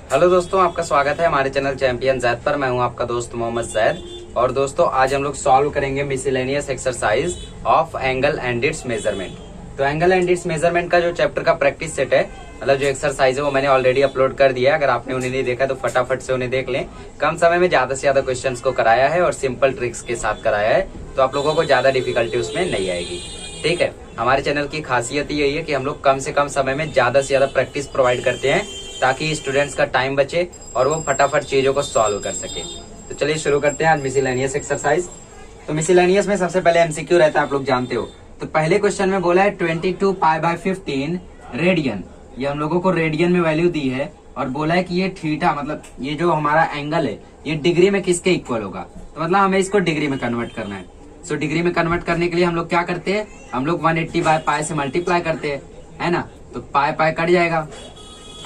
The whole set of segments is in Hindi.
हेलो दोस्तों, आपका स्वागत है हमारे चैनल चैंपियन जैद पर। मैं हूं आपका दोस्त मोहम्मद जैद। और दोस्तों, आज हम लोग सॉल्व करेंगे miscellaneous exercise of angle and it's measurement. तो एंगल एंड इट्स मेजरमेंट का जो चैप्टर का प्रैक्टिस सेट है, मतलब जो एक्सरसाइज है, वो मैंने ऑलरेडी अपलोड कर दिया है। अगर आपने उन्हें नहीं देखा तो फटाफट से उन्हें देख लें। कम समय में ज्यादा से ज्यादा क्वेश्चन को कराया है और सिंपल ट्रिक्स के साथ कराया है, तो आप लोगों को ज्यादा डिफिकल्टी उसमें नहीं आएगी। ठीक है, हमारे चैनल की खासियत यही है कि हम लोग कम से कम समय में ज्यादा से ज्यादा प्रैक्टिस प्रोवाइड करते हैं, ताकि स्टूडेंट्स का टाइम बचे और वो फटाफट चीजों को सॉल्व कर सके। तो चलिए शुरू करते हैं आज मिसलेनियस एक्सरसाइज। तो मिसलेनियस में सबसे पहले एमसीक्यू रहता है, आप लोग जानते हो। तो पहले क्वेश्चन में बोला है 22 पाई बाय 15 रेडियन। ये हम लोगों को रेडियन में वैल्यू दी है और बोला है कि ये थीटा, मतलब ये जो हमारा एंगल है, ये डिग्री में किसके इक्वल होगा। तो मतलब हमें इसको डिग्री में कन्वर्ट करना है। सो डिग्री में कन्वर्ट करने के लिए हम लोग क्या करते हैं, हम लोग 180 बाय पाई से मल्टीप्लाई करते हैं, है ना। तो पाई पाई कट जाएगा,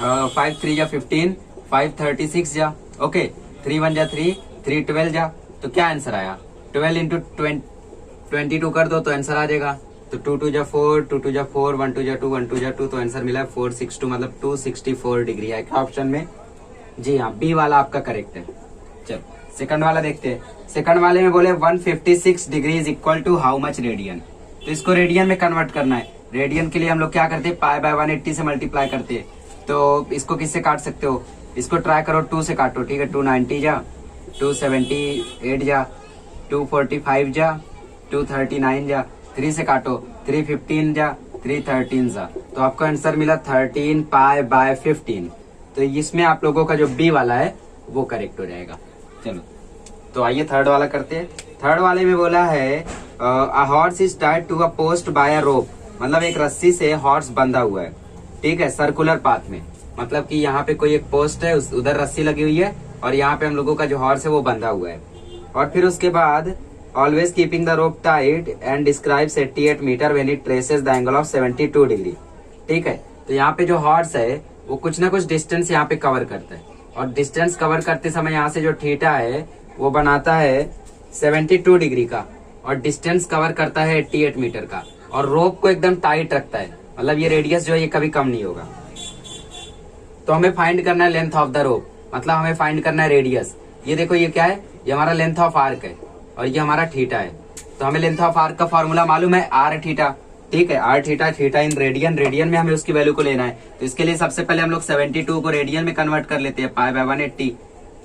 5 3 जा 15, 5 36 जा, ओके, 3 1 जा 3, 3 12 जा। तो क्या आंसर आया, 12 इंटू 22 कर दो तो आंसर आ जाएगा। तो 2 2 जा 4, 2 2 जा 4, 1 2 जा 2, 1 2 जा 2, तो आंसर मिला 462, मतलब 264 डिग्री है क्या ऑप्शन में। जी हाँ, बी वाला आपका करेक्ट है। चलो सेकंड वाला देखते हैं। सेकंड वाले में बोले 156 degree is equal to how much radian. तो इसको रेडियन में कन्वर्ट करना है। रेडियन के लिए हम लोग क्या करते हैं, पाई बाय 180 से मल्टीप्लाई करते हैं। तो इसको किससे काट सकते हो, इसको ट्राई करो 2 से काटो, ठीक है। 290 जा, 278 जा, 245 जा, 239 जा, 3 से काटो, 315 जा, 313 जा। तो आपको आंसर मिला 13 पाई बाय 15। तो इसमें आप लोगों का जो बी वाला है वो करेक्ट हो जाएगा। चलो तो आइए थर्ड वाला करते हैं। थर्ड वाले में बोला है a horse is tied to a post by a rope. मतलब एक रस्सी से हॉर्स बंधा हुआ है, ठीक है, सर्कुलर पाथ में। मतलब कि यहाँ पे कोई एक पोस्ट है, उधर रस्सी लगी हुई है और यहाँ पे हम लोगों का जो हॉर्स है वो बंधा हुआ है। और फिर उसके बाद always keeping the rope tight and describes 88 metre when it traces the angle of 72 degree. ठीक है, तो यहाँ पे जो हॉर्स है वो कुछ ना कुछ डिस्टेंस यहाँ पे कवर करता है, और डिस्टेंस कवर करते समय यहाँ से जो थीटा है वो बनाता है 72 डिग्री का, और डिस्टेंस कवर करता है 88 मीटर का, और रोप को एकदम टाइट रखता है। मतलब ये रेडियस जो है ये कभी कम नहीं होगा। तो हमें फाइंड करना है लेंथ ऑफ द रोप, मतलब हमें फाइंड करना है रेडियस। ये देखो ये क्या है, ये हमारा लेंथ ऑफ आर्क है और ये हमारा थीटा है। तो हमें लेंथ ऑफ आर्क का फॉर्मूला मालूम है, आर थीटा, ठीक है, r theta, theta in radian. Radian में हमें उसकी वैल्यू को लेना है। तो इसके लिए सबसे पहले हम लोग 72 को रेडियन में कन्वर्ट कर लेते हैं, पाई बाय 180,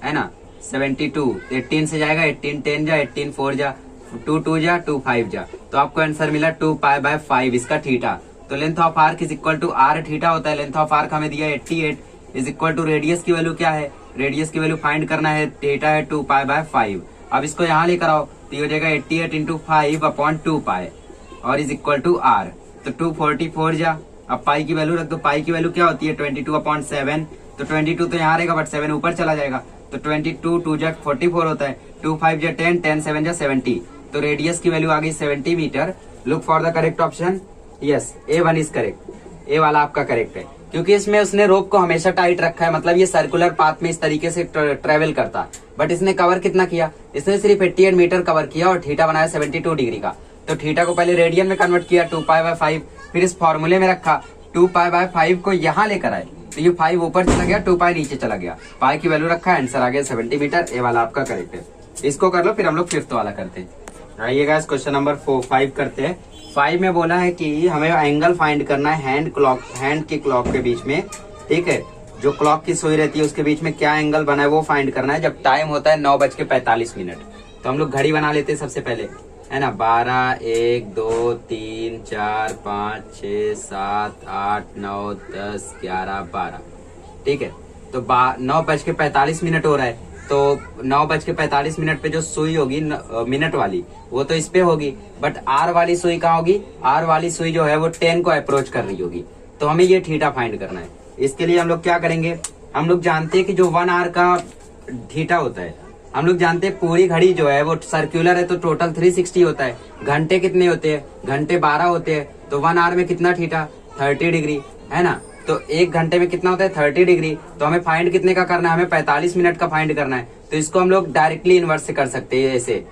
है ना। 72 18 से जाएगा, 18 10 जा, 18 4 जा, 2 2 जा, 2 5 जा। तो आपको आंसर मिला 2 पाई बाय 5 इसका थीटा। तो length of arc is equal to r theta होता है। लेंथ ऑफ आर्क हमें दिया 88 इज इक्वल टू रेडियस की वैल्यू क्या है, रेडियस की वैल्यू फाइंड करना है, थीटा है 2 पाई बाय 5। अब इसको यहाँ लेकर आओ तो ये हो जाएगा 88 इंटू 5 अपॉन 2 पाई और इज इक्वल टू आर। तो 244 जा, अब पाई की वैल्यू रख दो। पाई की वैल्यू क्या होती है 22 अपॉन 7। तो 22 तो यहाँ रहेगा बट 7 ऊपर चला जाएगा। तो 22 2 जा 44 होता है, 2 5 जा 10, 10 7 जा 70। तो रेडियस की वैल्यू आ गई 70 metre. Look for the correct option. Yes, A1 is correct. A वाला आपका करेक्ट है, क्योंकि इसमें उसने रोप को हमेशा टाइट रखा है। मतलब ये सर्कुलर पाथ में इस तरीके से ट्रेवल करता, बट इसने कवर कितना किया, इसने सिर्फ 88 मीटर कवर किया और थीटा बनाया 72 डिग्री का। तो थीटा को पहले रेडियन में कन्वर्ट किया 2 पाई बाय 5, फिर इस फॉर्मूले में रखा, 2 पाई बाय 5 को यहाँ लेकर आए तो ये 5 ऊपर चला गया, 2 पाई नीचे चला गया, पाई की वैल्यू रखा, आंसर आ गया 70 मीटर। ए वाला आपका करेक्ट है। इसको कर लो, फिर हम लोग फिफ्थ वाला करते हैं। आइएगा क्वेश्चन नंबर 5 करते हैं। 5 में बोला है कि हमें एंगल फाइंड करना है हैंड की क्लॉक के बीच में, ठीक है, जो क्लॉक की सुई रहती है उसके बीच में क्या एंगल बना है वो फाइंड करना है जब टाइम होता है 9:45। तो हम लोग घड़ी बना लेते हैं सबसे पहले, है ना। 12 1 2 3 4 5 6 7 8 9 10 11 12, ठीक है। तो 9:45 हो रहा है, तो 9:45 पे जो सुई होगी मिनट वाली वो तो इस पे होगी, बट आर वाली सुई कहाँ होगी, आर वाली सुई जो है वो 10 को अप्रोच कर रही होगी। तो हमें ये थीटा फाइंड करना है। इसके लिए हम लोग क्या करेंगे, हम लोग जानते हैं कि जो 1 आवर का थीटा होता है, हम लोग जानते हैं पूरी घड़ी जो है वो सर्कुलर है तो टोटल 360 होता है। घंटे कितने होते हैं, घंटे 12 होते हैं, तो 1 आवर में कितना थीटा 30 डिग्री, है ना। तो 1 घंटे में कितना होता है 30 डिग्री। तो हमें फाइंड कितने का करना है, हमें 45 मिनट का फाइंड करना है। तो इसको हम लोग डायरेक्टली इनवर्स से कर सकते हैं, ऐसे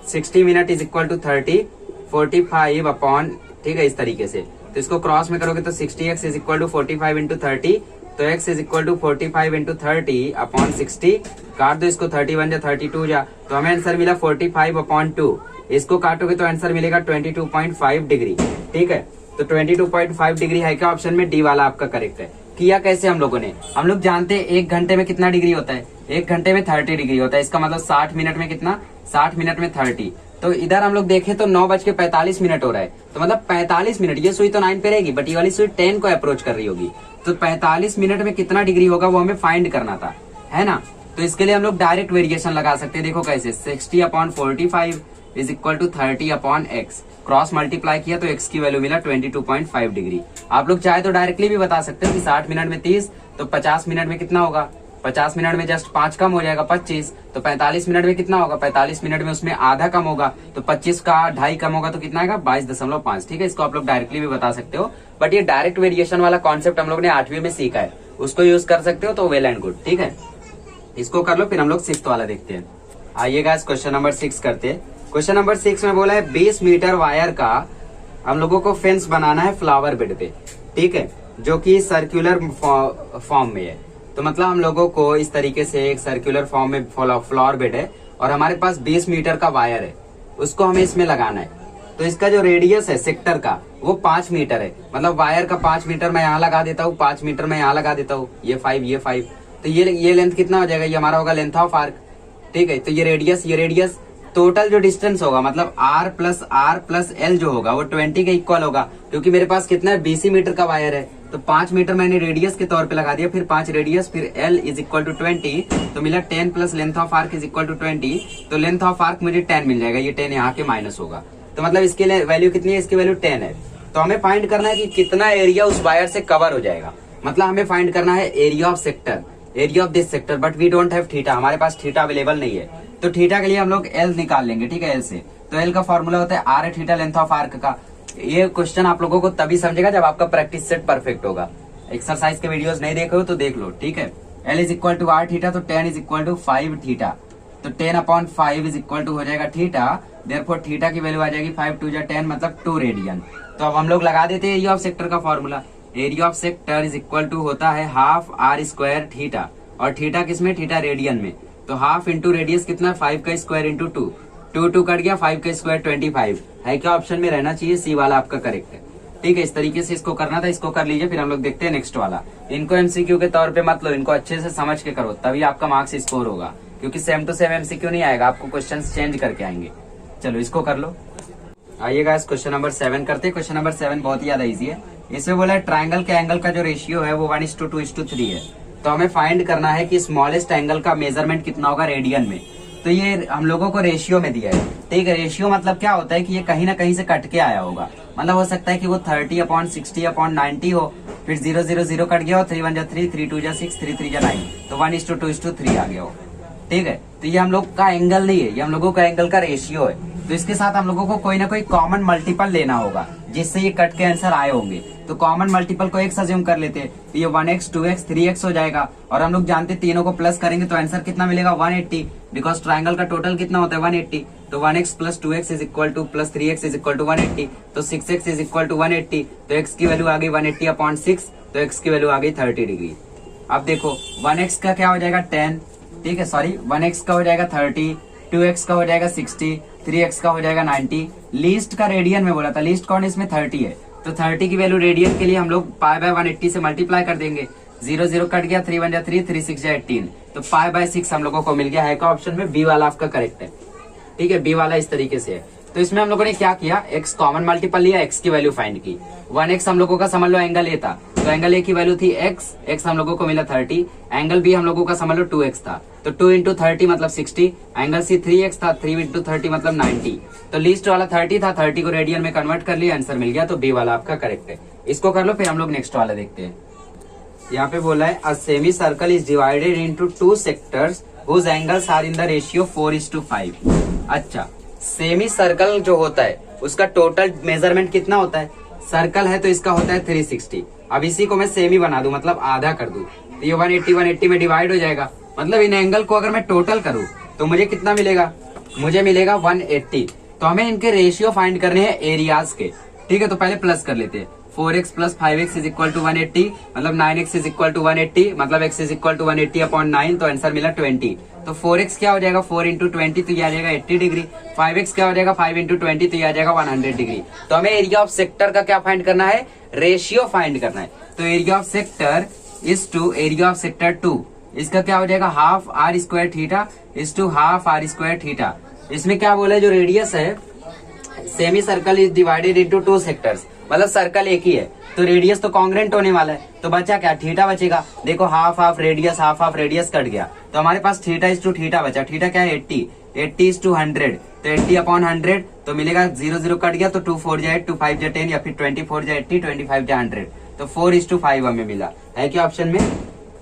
60 minute is equal to 30 45 upon, ठीक है, इस तरीके से। तो इसको क्रॉस में करोगे तो 60x is equal to 45 into 30, तो x is equal to 45 into 30 upon 60, काट दो इसको, 31 जा 32 जा, तो हमें आंसर मिला 45 अपॉन 2। इसको काटोगे तो आंसर मिलेगा 22.5 डिग्री। ठीक है, तो 22.5 डिग्री है क्या ऑप्शन में, डी वाला आपका करेक्ट है। किया कैसे हम लोगों ने, हम लोग जानते हैं 1 घंटे में कितना डिग्री होता है, 1 घंटे में 30 डिग्री होता है। इसका मतलब 60 मिनट में कितना, 60 मिनट में 30। तो इधर हम लोग देखें तो 9:45 हो रहा है, तो मतलब 45 मिनट, ये सुई तो 9 पे रहेगी बट ये वाली सुई 10 को अप्रोच कर रही होगी, तो 45 मिनट में कितना डिग्री होगा वो हमें फाइंड करना था, है ना। तो इसके लिए हम लोग डायरेक्ट वेरिएशन लगा सकते हैं। देखो कैसे, 60 upon 45 is equal to 30 upon x, cross multiply किया तो एक्स की वैल्यू मिला 22.5 डिग्री। आप लोग चाहे तो डायरेक्टली भी बता सकते हो कि 60 मिनट में 30, तो 50 मिनट में कितना होगा, 50 मिनट में जस्ट 5 कम हो जाएगा 25, तो 45 मिनट में कितना होगा, 45 मिनट में उसमें आधा कम होगा, तो 25 का 2.5 कम होगा तो कितना आएगा 22.5। ठीक है, इसको आप लोग डायरेक्टली भी बता सकते हो, बट ये डायरेक्ट वेरिएशन वाला कॉन्सेप्ट हम लोग ने 8वीं में सीखा है, उसको यूज कर सकते हो तो वेल एंड गुड। ठीक है, इसको कर लो, फिर हम लोग 6th वाला देखते हैं। आइए गाइस क्वेश्चन नंबर 6 करते हैं। क्वेश्चन नंबर 6 में बोला है 20 मीटर वायर का हम लोगों को फेंस बनाना है फ्लावर बेड पे। ठीक है, जो कि सर्कुलर फॉर्म में है, तो मतलब हम लोगों को इस तरीके से एक सर्कुलर फॉर्म में फ्लावर बेड है और हमारे पास 20 मीटर का वायर है, उसको हमें इसमें लगाना है। तो इसका जो रेडियस है सेक्टर का वो 5 मीटर है, मतलब वायर का 5 मीटर मैं यहाँ लगा देता हूँ, 5 मीटर मैं यहाँ लगा देता हूँ, ये 5, तो ये लेंथ कितना हो जाएगा, ये हमारा होगा लेंथ ऑफ आर्क। ठीक है, तो ये रेडियस टोटल जो डिस्टेंस होगा, मतलब r प्लस l जो होगा वो 20 के इक्वल होगा, क्योंकि मेरे पास कितना है 20 मीटर का वायर है, तो 5 मीटर मैंने रेडियस के तौर पे लगा दिया, फिर 5 रेडियस, फिर l इज इक्वल टू 20, तो मिला 10 plus length of arc is equal to 20, तो लेंथ ऑफ आर्क मुझे 10 मिल जाएगा, ये 10 यहाँ के माइनस होगा, तो मतलब इसकी वैल्यू कितनी है, इसकी वैल्यू 10 है। तो हमें फाइंड करना है कि कितना एरिया उस वायर से कवर हो जाएगा, मतलब हमें फाइंड करना है area of sector, area of this sector, but we don't have theta, हमारे पास थीटा अवेलेबल नहीं है, तो थीटा के लिए हम लोग एल निकाल लेंगे। ठीक है, एल से, तो एल का फॉर्मूला होता है r theta length of arc का। ये क्वेश्चन आप लोगों को तभी समझेगा जब आपका प्रैक्टिस सेट परफेक्ट होगा। एक्सरसाइज के वीडियोस नहीं देखे हो तो देख लो। ठीक है, L is equal to r theta, तो 10 इज इक्वल टू 5 थीटा, तो 10 अपॉन 5 इज इक्वल टू हो जाएगा थीटा, देयरफॉर थीटा की वैल्यू आ जाएगी 5 2 जा 10, मतलब 2 रेडियन। तो अब हम लोग लगा देते हैं एरिया ऑफ सेक्टर का formula, area of sector is equal to होता है हाफ आर स्क्वायर थीटा, और थीटा किसमें, थीटा रेडियन में, तो हाफ इंटू रेडियस कितना, 5 का स्क्वायर इंटू 2 कट गया, 5 का स्क्वायर 25 है क्या ऑप्शन में रहना चाहिए, सी वाला आपका करेक्ट है। ठीक है, इस तरीके से इसको करना था, इसको कर लीजिए, फिर हम लोग देखते हैं नेक्स्ट वाला। इनको एमसीक्यू के तौर पे मत लो, इनको अच्छे से समझ के करो, तभी आपका मार्क्स स्कोर होगा, क्योंकि सेम टू सेम एमसीक्यू नहीं आएगा, आपको क्वेश्चंस चेंज करके आएंगे। चलो इसको कर लो। आइएगा इस क्वेश्चन नंबर 7 करते हैं। क्वेश्चन नंबर 7 बहुत ही ज्यादा इजी है। इसमें बोला है ट्राइंगल के एंगल का जो रेशियो है वो 1:2:3 है, तो हमें फाइंड करना है कि स्मॉलेस्ट एंगल का मेजरमेंट कितना होगा रेडियन में। तो ये हम लोगों को रेशियो में दिया है। ठीक है, रेशियो मतलब क्या होता है कि ये कहीं ना कहीं से कट के आया होगा, मतलब हो सकता है कि वो 30/60/90 हो, फिर 0 0 0 कट गया हो, 3 1 जा 3 3 2 जा 6 3 3 जा 9, तो 1:2:3 आ गया हो। ठीक है, तो ये हम लोग का एंगल नहीं है, ये हम लोगों का एंगल का रेशियो है। तो इसके साथ हम लोगों को कोई ना कोई कॉमन मल्टीपल लेना होगा जिससे ये कट के आंसर आए होंगे। तो कॉमन मल्टीपल को x अज्यूम कर लेते हैं, तो ये 1x 2x 3x हो जाएगा, और हम लोग जानते हैं तीनों को प्लस करेंगे तो आंसर कितना मिलेगा 180, बिकॉज ट्राइंगल का टोटल कितना होता है 180, तो 1x plus 2x is equal to plus 3x is equal to 180, तो 6x इज इक्वल टू 180, तो x की वैल्यू आ गई 180/6, तो x की वैल्यू आ गई 30 डिग्री। अब देखो 1x का क्या हो जाएगा 10, ठीक है, सॉरी 1x का हो जाएगा 30, 2x का हो जाएगा 60, 3x का हो जाएगा 90। लीस्ट का रेडियन में बोला था, लीस्ट कौन इसमें 30 है, तो 30 की वैल्यू रेडियन के लिए हम लोग π/180 से मल्टीप्लाई कर देंगे, 0 0 कट गया, 3 1 जा 3 3 6 जा 18, तो π/6 हम लोगों को मिल गया है का ऑप्शन में बी वाला आपका करेक्ट है। ठीक है, बी वाला इस तरीके से है। तो इसमें हम लोगों ने क्या किया, x कॉमन मल्टीपल लिया, x की वैल्यू फाइंड की। 1x हम लोगों का समझ लो एंगल ए था, तो एंगल ए की वैल्यू थी x हम लोगों को मिला 30, एंगल बी हम लोगों का समझ लो 2x था, तो 2 इंटू 30 मतलब 60, एंगल सी 3x था, 3 इंटू 30 मतलब 90, तो लीस्ट वाला 30 था, 30 को रेडियन में कन्वर्ट कर लिया, आंसर मिल गया, तो बी वाला आपका करेक्ट है। इसको कर लो, फिर हम लोग नेक्स्ट वाला देखते हैं। यहाँ पे बोला है a semi circle is divided into 2 sectors whose angles are in the ratio 4:5। अच्छा, सेमी सर्कल जो होता है उसका टोटल मेजरमेंट कितना होता है, सर्कल है तो इसका होता है 360। अब इसी को मैं सेमी बना दूं, मतलब आधा कर दूं, तो ये 180 में डिवाइड हो जाएगा, मतलब इन एंगल को अगर मैं टोटल करूं तो मुझे कितना मिलेगा, मुझे मिलेगा 180। तो हमें इनके रेशियो फाइंड करने हैं एरियाज के। ठीक है, तो पहले प्लस कर लेते हैं, 4x plus 5x is equal to 180, मतलब 9x इज इक्वल टू 180, मतलब x is equal to 180 upon 9, तो आंसर मिला 20। तो 4x क्या हो जाएगा 4 इंटू 20, तो ये आ जाएगा 80 डिग्री। 5x क्या हो जाएगा 5 इंटू 20, तो ये आ जाएगा 100 डिग्री। तो हमें एरिया ऑफ सेक्टर का क्या फाइंड करना है, रेशियो फाइंड करना है। तो area of sector is to area of sector 2, इसका क्या हो जाएगा half r square theta is to half r square theta. इसमें क्या बोला है, जो रेडियस है semi circle is divided into 2 sectors, मतलब सर्कल एक ही है तो रेडियस तो कांग्रेंट होने वाला है, तो बचा क्या थीटा बचेगा। देखो हाफ हाफ रेडियस कट गया, तो हमारे पास थीटा इज टू थीटा बचा। थीटा क्या है 80 इज टू 100, तो 80 अपॉन 100 तो मिलेगा 0 कट गया, तो 2 4 जाए 2 5 जाए 10, या फिर 24 जाए 80 25 जाए 100, तो 4 इज टू 5 हमें मिला है क्या ऑप्शन में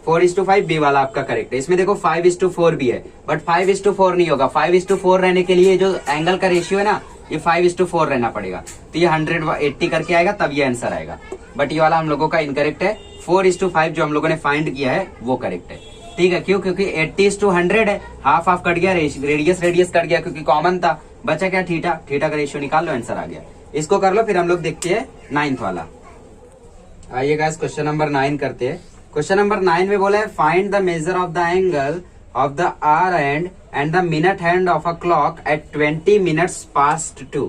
4 इज टू 5, बी वाला आपका करेक्ट है। इसमें देखो 5 इज टू 4 भी है, बट 5 इज टू 4 नहीं होगा। 5 इज टू 4 रहने के लिए जो एंगल का रेशियो है ना, ये 5 इज टू 4 रहना पड़ेगा, तो ये 180 करके आएगा, तब ये आंसर आएगा। बट ये वाला हम लोगों का इनकरेक्ट है। 4 इज टू 5 जो हम लोगों ने फाइंड किया है वो करेक्ट है, ठीक है। क्यों, क्योंकि 80 इज टू 100 है, हाफ हाफ कट गया, रेडियस कट गया क्योंकि कॉमन था, बचा क्या थीटा का रेशियो निकाल लो, आंसर आ गया। इसको कर लो, फिर हम लोग देखते हैं 9th वाला। आइए गाइस क्वेश्चन नंबर 9 करते हैं। क्वेश्चन नंबर 9 में बोला है find the measure of the angle of the hour and the minute hand of a clock at 20 minutes past 2।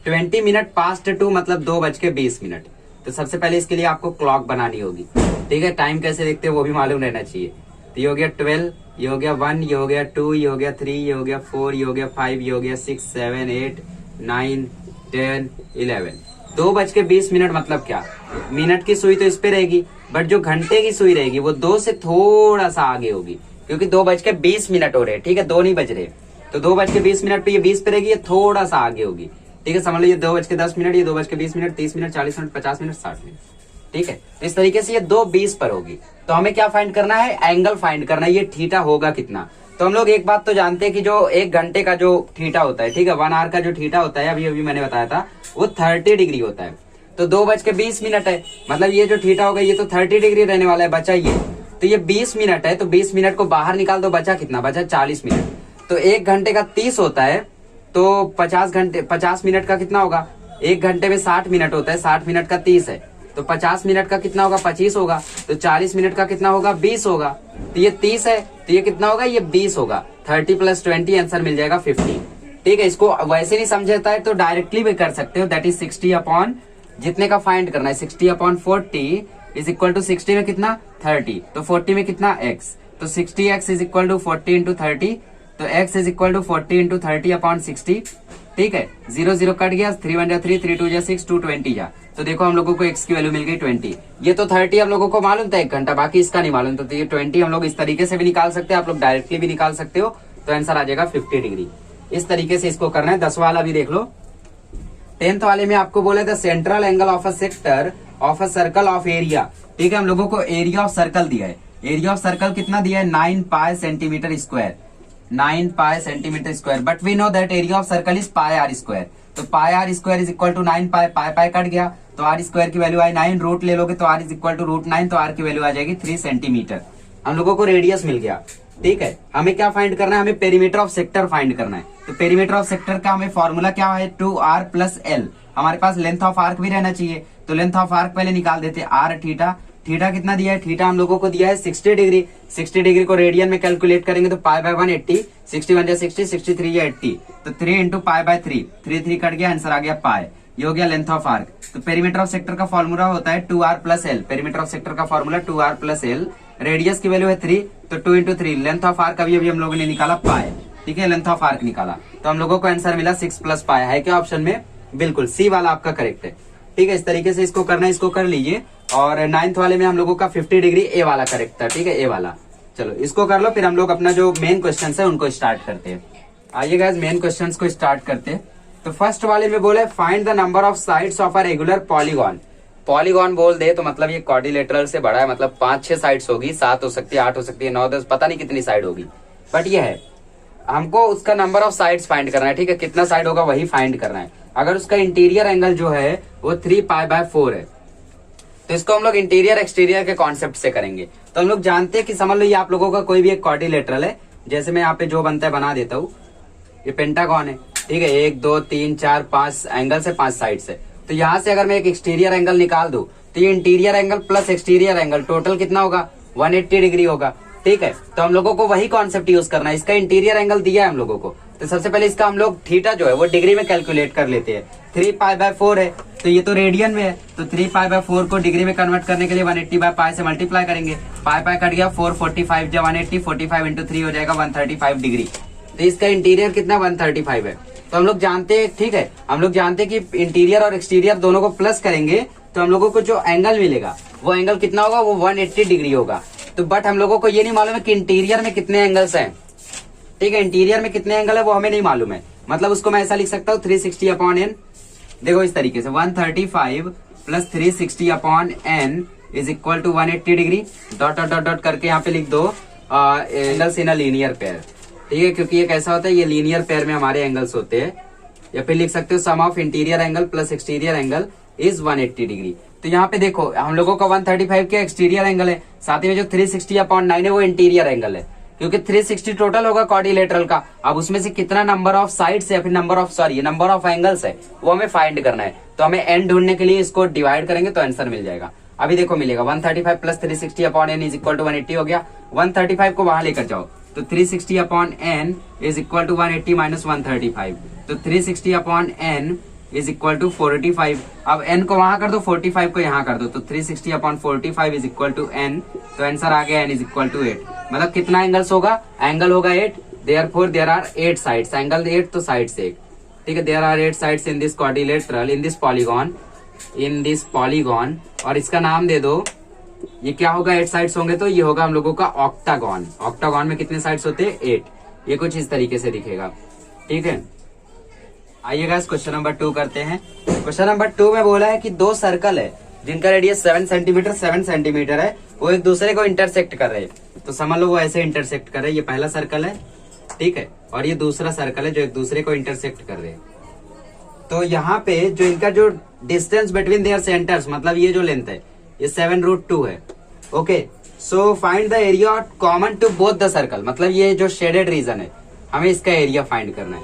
20 minute past 2 मतलब 2:20। तो सबसे पहले इसके लिए आपको क्लॉक बनानी होगी, ठीक है। टाइम कैसे देखते हैं वो भी मालूम रहना चाहिए। तो ये हो गया 12, ये हो गया 1, ये हो गया 2, ये हो गया 3, ये हो गया 4, ये हो गया 5, ये हो गया 6 7 8 9 10 11। 2:20 मतलब क्या, मिनट की सुई तो इस पे रहेगी, बट जो घंटे की सुई रहेगी वो 2 से थोड़ा सा आगे होगी, क्योंकि 2:20 हो रहे, ठीक है, 2 नहीं बज रहे। तो 2:20 पे ये 20 पे रहेगी, ये थोड़ा सा आगे होगी, ठीक है। समझ लो ये 2:10, ये 2:20, 30 मिनट, 40 मिनट, 50 मिनट, 60 मिनट, ठीक है। तो इस तरीके से ये 2:20 पर होगी। तो हमें क्या फाइंड करना है, एंगल फाइंड करना है, ये थीटा होगा कितना। तो हम लोग एक बात तो जानते हैं कि जो 1 घंटे का जो थीटा होता है, ठीक है, 1 आवर का जो थीटा होता है, अभी मैंने बताया था, वो 30 डिग्री होता है। तो 2:20 है, मतलब ये जो थीटा होगा ये तो 30 डिग्री रहने वाला है, बचा ये। तो ये 20 मिनट है, तो 20 मिनट को बाहर निकाल दो, बचा कितना, बचा 40 मिनट। तो 1 घंटे का 30 होता है, तो 50 मिनट का कितना होगा, 1 घंटे में 60 मिनट होता है, 60 मिनट का 30 है, तो 50 मिनट का कितना होगा, 25 होगा, तो 40 मिनट का कितना होगा, 20 होगा। तो ये 30 है, तो ये कितना होगा, ये 20 होगा। 30 + 20 आंसर मिल जाएगा 50, ठीक है। इसको वैसे नहीं समझता है तो डायरेक्टली भी कर सकते हो, दैट इज 60 अपॉन जितने का फाइंड करना है, 60 अपॉन 40 इज इक्वल टू 60 में कितना 30, तो 40 में कितना x, तो 60x is equal to 40 into 30, तो x is equal to 40 into 30 upon 60, ठीक है। 0 कट गया, 3 1 3, 3 2 6, 2 20 जा। तो देखो हम लोगों को x की वैल्यू मिल गई 20। ये तो 30 हम लोगों को मालूम था 1 घंटा, बाकी इसका नहीं मालूम। तो ये 20 हम लोग इस तरीके से भी निकाल सकते हैं, आप लोग डायरेक्टली भी निकाल सकते हो, तो आंसर आ जाएगा 50 डिग्री। इस तरीके से इसको करना है। 10 वाला भी देख लो। 10th वाले में आपको बोला था central angle of a sector of a circle of area, ठीक है। हम लोगों को एरिया ऑफ सर्कल दिया है, एरिया ऑफ सर्कल कितना दिया है 9 pi centimetre square, 9 pi centimetre square, but we know that area of circle is pi r square. तो pi r square is equal to 9 pi, pi cut गया, तो आर स्क्वायर की वैल्यू आई 9, रूट ले लोगे तो आर इज इक्वल टू √9, तो आर की वैल्यू आ जाएगी 3 सेंटीमीटर। हम लोगों को रेडियस मिल गया, ठीक है। हमें क्या फाइंड करना है, हमें पेरीमीटर ऑफ सेक्टर फाइंड करना है। तो पेरीमीटर ऑफ सेक्टर का हमें फॉर्मूला क्या है, 2r + l। हमारे पास लेंथ ऑफ आर्क भी रहना चाहिए, तो लेंथ ऑफ आर्क पहले निकाल देते हैं। r थीटा कितना दिया है, थीटा हम लोगों को दिया है 60 डिग्री। 60 डिग्री को रेडियन में कैलकुलेट करेंगे तो π/1 80, 61 या 60, 63 या 80, तो 3 इंटू π/3, 3 कट गया, आंसर आ गया पाई। ये हो गया लेंथ ऑफ आर्क। तो पेरीमीटर ऑफ सेक्टर का फॉर्मूला होता है 2r + l। Perimeter of sector का फॉर्मूला 2r + l। रेडियस की वैल्यू है 3, तो 2 इंटू 3। लेंथ ऑफ आर्क अभी हम लोगों ने निकाला पाई, ठीक है, लेंथ ऑफ आर्क निकाला, तो हम लोगों को आंसर मिला 6 + पाई। है क्या ऑप्शन में, बिल्कुल सी वाला आपका करेक्ट है, ठीक है। इस तरीके से इसको करना है, इसको कर लीजिए। और 9th वाले में हम लोगों का 50 डिग्री ए वाला करेक्ट था, ठीक है, ए वाला। चलो इसको कर लो, फिर हम लोग अपना जो मेन क्वेश्चन है उनको स्टार्ट करते हैं। आइए गाइस मेन क्वेश्चन को स्टार्ट करते हैं। तो फर्स्ट वाले में बोले find the number of sides of a regular polygon. Polygon बोल दे तो मतलब ये क्वाड्रिलेटरल से बड़ा है, मतलब 5-6 साइड्स होगी, 7 हो सकती है, 8 हो सकती है, 9 10 पता नहीं कितनी साइड होगी, बट ये है हमको उसका नंबर ऑफ साइड्स फाइंड करना है, ठीक है, कितना साइड होगा वही फाइंड करना है। अगर उसका इंटीरियर एंगल जो है वो 3π/4 है, तो इसको हम लोग इंटीरियर एक्सटीरियर के कॉन्सेप्ट से करेंगे। तो हम लोग जानते हैं कि समझ लो ये आप लोगों का कोई भी एक क्वाड्रिलेटरल है, जैसे मैं यहाँ पे जो बनता है बना देता हूँ, ये पेंटागन है, ठीक है, 1 2 3 4 5 एंगल से 5 साइड से। तो यहाँ से अगर मैं एक एक्सटीरियर एंगल निकाल दूं तो ये interior angle plus exterior angle total कितना होगा, 180 डिग्री होगा। ठीक है, तो हम लोगों को वही कॉन्सेप्ट यूज करना है। इसका इंटीरियर एंगल दिया है हम लोगों को, तो सबसे पहले इसका हम लोग थीटा जो है वो डिग्री में कैलकुलेट कर लेते हैं। 3π/4 है, तो ये तो रेडियन में है, तो 3π/4 को डिग्री में कन्वर्ट करने के लिए 180/π से मल्टीप्लाई करेंगे। पाई कट गया, 445 जब 180, 45 इंटू 3 हो जाएगा 135 डिग्री। तो इसका इंटीरियर कितना 135 है। तो हम लोग जानते हैं, ठीक है, हम लोग जानते हैं कि इंटीरियर और एक्सटीरियर दोनों को प्लस करेंगे तो हम लोगों को जो एंगल मिलेगा वो एंगल कितना होगा, वो 180 डिग्री होगा। तो बट हम लोगों को ये नहीं मालूम है कि इंटीरियर में कितने एंगल्स हैं। ठीक है, इंटीरियर में कितने एंगल है वो हमें नहीं मालूम है। मतलब उसको मैं ऐसा लिख सकता हूँ 360/n, देखो इस तरीके से 135 plus 360/n is equal to 180 degree. Dot dot dot dot करके यहाँ पे लिख दो angles in a linear pair. ठीक है, क्योंकि ये कैसा होता है, ये लीनियर पेयर में हमारे एंगल्स होते हैं। या फिर लिख सकते हो sum of interior angle plus exterior angle is 180 degree. तो यहाँ पे देखो हम लोगों का 135 के एक्सटीरियर एंगल है, साथ ही में जो 360/9 है वो इंटीरियर एंगल है, क्योंकि 360 टोटल होगा क्वाड्रिलेटरल का। अब उसमें से कितना नंबर ऑफ साइड्स है, फिर नंबर ऑफ एंगल्स है, वो हमें फाइंड करना है। तो हमें एन ढूंढने के लिए इसको डिवाइड करेंगे तो आंसर मिल जाएगा। अभी देखो मिलेगा 135 plus 360/n is equal to 180 हो गया। 135 को वहां लेकर जाओ तो 360/n is equal to 180 minus 135, तो 360/n इज इक्वल टू 45। अब n को वहां कर दो, 45 को यहाँ कर दो, तो 360/45 इज इक्वल टू n। तो आंसर आ गया n इज इक्वल टू 8। मतलब कितना एंगल्स होगा, एंगल होगा 8, therefore there are 8 sides. Angle 8 तो साइड्स 8। ठीक है, there are 8 sides in this quadrilateral, in this polygon. और इसका नाम दे दो, ये क्या होगा, 8 साइड्स होंगे तो ये होगा हम लोगों का ऑक्टागॉन। ऑक्टागॉन में कितने साइड्स होते हैं, 8। ये कुछ इस तरीके से दिखेगा। ठीक है, आइएगा क्वेश्चन नंबर 2 करते हैं। क्वेश्चन नंबर 2 में बोला है कि दो सर्कल है जिनका रेडियस 7 सेंटीमीटर है, वो एक दूसरे को इंटरसेक्ट कर रहे हैं। तो समझ लो वो ऐसे इंटरसेक्ट कर रहे हैं। ये पहला सर्कल है, ठीक है, और ये दूसरा सर्कल है जो एक दूसरे को इंटरसेक्ट कर रहे हैं। तो यहाँ पे जो इनका जो डिस्टेंस बिटवीन देयर सेंटर्स, मतलब ये जो लेंथ है ये 7√2 है। Okay, so find the area common to both the circle. मतलब ये जो शेडेड रीजन है हमें इसका एरिया फाइंड करना है।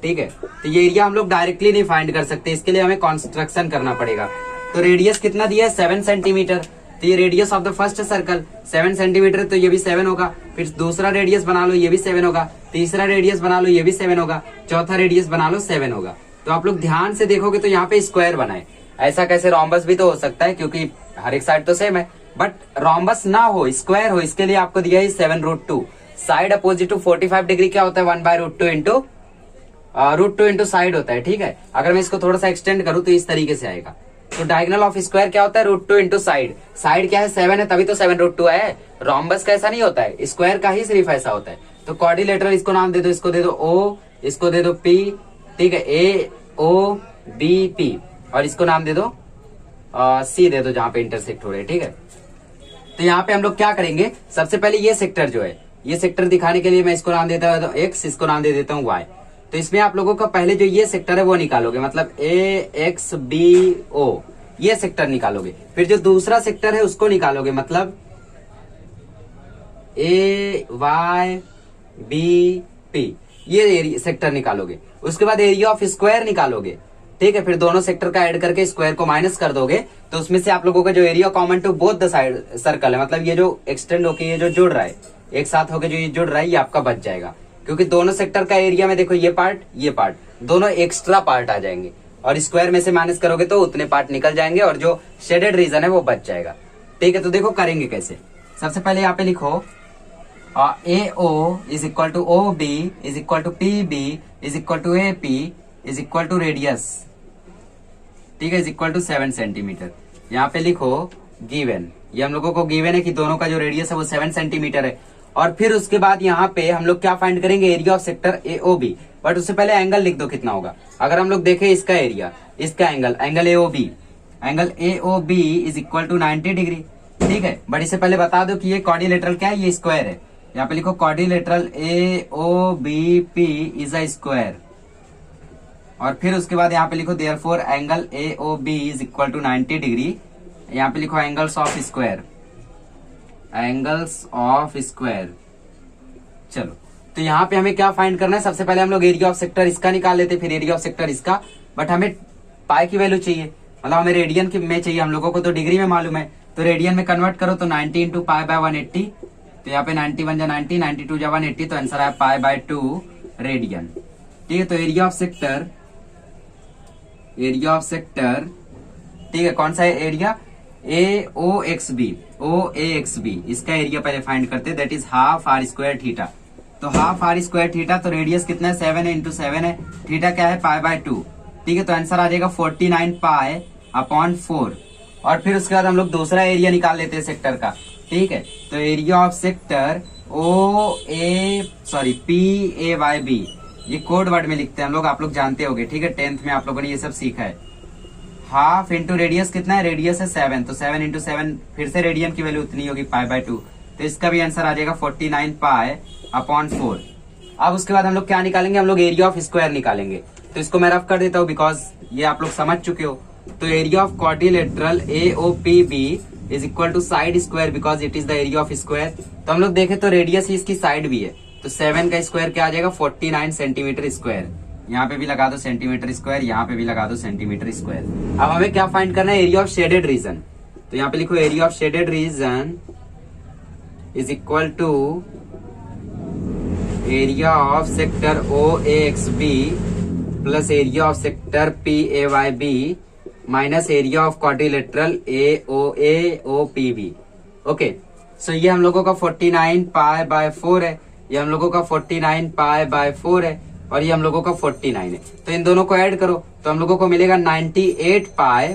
ठीक है, तो ये एरिया हम लोग डायरेक्टली नहीं फाइंड कर सकते, इसके लिए हमें कंस्ट्रक्शन करना पड़ेगा। तो रेडियस कितना दिया है, 7 सेंटीमीटर। तो ये radius of the first circle 7 centimetre, तो ये भी 7 होगा। फिर दूसरा रेडियस बना लो, ये भी 7 होगा। तीसरा रेडियस बना लो, ये भी 7 होगा। चौथा रेडियस बना लो, 7 होगा। तो आप लोग ध्यान से देखोगे तो यहाँ पे स्क्वायर बना है। ऐसा कैसे, रोम्बस भी तो हो सकता है क्योंकि हर एक साइड तो सेम है, बट रोम्बस ना हो, स्क्वायर हो, इसके लिए आपको दिया है 7√2। साइड अपोजिट टू 45 डिग्री क्या होता है, 1/√2 इंटू √2 इंटू साइड होता है। ठीक है, अगर मैं इसको थोड़ा सा एक्सटेंड करूं तो इस तरीके से आएगा। तो डायगोनल ऑफ स्क्वायर क्या होता है, √2 इंटू साइड। साइड क्या है, 7 है, तभी तो 7√2 है। रोम्बस का ऐसा नहीं होता है, स्क्वायर का ही सिर्फ ऐसा होता है। तो क्वाड्रिलेटरल, इसको नाम दे दो, इसको दे दो O, इसको दे दो P। ठीक है, AOBP, और इसको नाम दे दो C दे दो, जहां पे इंटरसेक्ट हो रहे हैं। ठीक है, तो यहाँ पे हम लोग क्या करेंगे, सबसे पहले ये सेक्टर जो है, ये सेक्टर दिखाने के लिए मैं इसको नाम देता हूँ X, इसको नाम दे देता हूँ Y। तो इसमें आप लोगों का पहले जो ये सेक्टर है वो निकालोगे, मतलब AXBO, ये सेक्टर निकालोगे। फिर जो दूसरा सेक्टर है उसको निकालोगे, मतलब AYBP, ये सेक्टर निकालोगे। उसके बाद एरिया ऑफ स्क्वायर निकालोगे। ठीक है, फिर दोनों सेक्टर का ऐड करके स्क्वायर को माइनस कर दोगे, तो उसमें से आप लोगों का जो area common to both the side circle है, मतलब ये जो एक्सटेंड होके ये जो जुड़ रहा है, एक साथ होके जो ये जुड़ रहा है, ये आपका बच जाएगा। क्योंकि दोनों सेक्टर का एरिया में देखो ये पार्ट दोनों एक्स्ट्रा पार्ट आ जाएंगे, और स्क्वायर में से माइनस करोगे तो उतने पार्ट निकल जाएंगे, और जो शेडेड रीजन है वो बच जाएगा। ठीक है, तो देखो करेंगे कैसे। सबसे पहले यहाँ पे लिखो AO is equal to OB is equal to PB is equal to AP is equal to radius. ठीक है, इज इक्वल टू 7 सेंटीमीटर। यहाँ पे लिखो गिवन, ये हम लोगों को गिवन है कि दोनों का जो रेडियस है वो 7 सेंटीमीटर है। और फिर उसके बाद यहाँ पे हम लोग क्या फाइंड करेंगे, area of sector AOB। But उससे पहले एंगल लिख दो कितना होगा। अगर हम लोग देखें इसका एरिया, इसका angle AOB is equal to 90 degree. ठीक है, बट इससे पहले बता दो कि ये क्वाड्रिलेटरल क्या है, ये स्क्वायर है। यहाँ पे लिखो quadrilateral AOBP is a square, और फिर उसके बाद यहाँ पे लिखो therefore angle AOB is equal to 90 degree. यहाँ पे लिखो एंगल्स ऑफ स्क्वायर, चलो, तो यहाँ पे हमें क्या फाइंड करना है, सबसे पहले हम लोग एरिया ऑफ सेक्टर इसका निकाल लेते, फिर एरिया ऑफ सेक्टर इसका। बट हमें पाई की वैल्यू चाहिए, मतलब हमें रेडियन की में चाहिए, हम लोगों को तो डिग्री में मालूम है, तो रेडियन में कन्वर्ट करो तो 90 इंटू पाई बाय 180, तो यहाँ पे 91 जा 90, 92 जा 180, तो आंसर आया पाई बाय 2 रेडियन। ठीक है, तो एरिया ऑफ सेक्टर, ठीक है, कौन सा है एरिया, OAXB, इसका एरिया पहले फाइंड करते, that is half r square theta. तो हाफ आर स्क्वायर थीटा, तो रेडियस कितना है 7 है, इंटू 7 है, थीटा क्या है पाई बाय 2। ठीक है, तो आंसर आ जाएगा 49 पाई अपॉन 4। और फिर उसके बाद हम लोग दूसरा एरिया निकाल लेते हैं सेक्टर का। ठीक है, तो एरिया ऑफ सेक्टर PAYB, ये कोड वर्ड में लिखते हैं हम लोग, आप लोग जानते होंगे। ठीक है, 10th में आप लोगों ने ये सब सीखा है। हाफ इंटू रेडियस कितना है, रेडियस है 7, तो 7 इंटू 7, फिर से रेडियन की वैल्यू उतनी होगी पाई बाय 2, तो इसका भी आंसर आ जाएगा 49 पाई अपॉन 4। अब उसके बाद हम लोग क्या निकालेंगे, हम लोग एरिया ऑफ स्क्वायर निकालेंगे। तो इसको मैं रफ कर देता हूँ बिकॉज ये आप लोग समझ चुके हो। तो area of quadrilateral AOPB is equal to side square because it is the area of square. तो हम लोग देखें तो रेडियस ही इसकी साइड भी है, तो 7 का स्क्वायर क्या आ जाएगा 49 सेंटीमीटर स्क्वायर। यहाँ पे भी लगा दो सेंटीमीटर स्क्वायर, यहाँ पे भी लगा दो सेंटीमीटर स्क्वायर। अब हमें क्या फाइंड करना है, एरिया ऑफ शेडेड रीजन। तो यहाँ पे लिखो area of shaded region is equal to area of sector OAXB plus area of sector PAYB minus area of quadrilateral AOPB। Okay, so ये हम लोगों का 49 पाई बाय 4 है, ये हम लोगों का 49 पाई बाय 4 है, और ये हम लोगों का 49 है। तो इन दोनों को ऐड करो तो हम लोगों को मिलेगा 98 पाई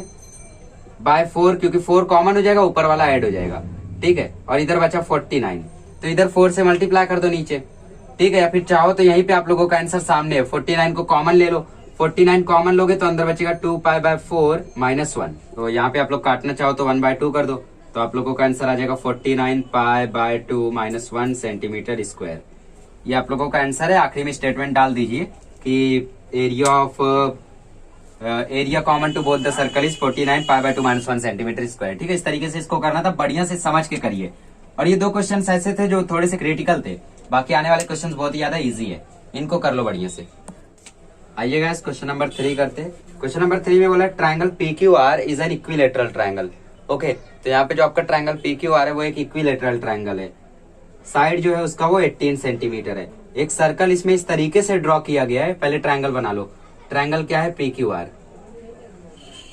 बाय 4, क्योंकि 4 कॉमन हो जाएगा, ऊपर वाला ऐड हो जाएगा। ठीक है, और इधर बचा 49, तो इधर 4 से मल्टीप्लाई कर दो नीचे। ठीक है, या फिर चाहो तो यहीं पे आप लोगों का आंसर सामने है, 49 को कॉमन ले लो, 49 कॉमन लोगे तो अंदर बचेगा 2 पाई बाय 4 माइनस 1। तो यहाँ पे आप लोग काटना चाहो तो 1/2 कर दो, तो आप लोगों का आंसर आ जाएगा 49 pi by 2 minus 1 centimetre square. ये आप लोगों का आंसर है। आखिरी में स्टेटमेंट डाल दीजिए कि area common to both the circle is 49 pi by 2 minus 1 centimetre square. ठीक है, इस तरीके से इसको करना था, बढ़िया से समझ के करिए। और ये 2 क्वेश्चन ऐसे थे जो थोड़े से क्रिटिकल थे, बाकी आने वाले क्वेश्चन बहुत ही ज्यादा इजी है, इनको कर लो बढ़िया से। आइएगा इस क्वेश्चन नंबर 3 करते हैं। क्वेश्चन नंबर 3 में बोला triangle PQR is an equilateral triangle. Okay, तो यहाँ पे जो आपका ट्रायंगल PQR है वो एक इक्विलेटरल ट्रायंगल है। साइड जो है उसका वो 18 सेंटीमीटर है। एक सर्कल इसमें इस तरीके से ड्रॉ किया गया है, पहले ट्रायंगल बना लो। ट्रायंगल क्या है PQR,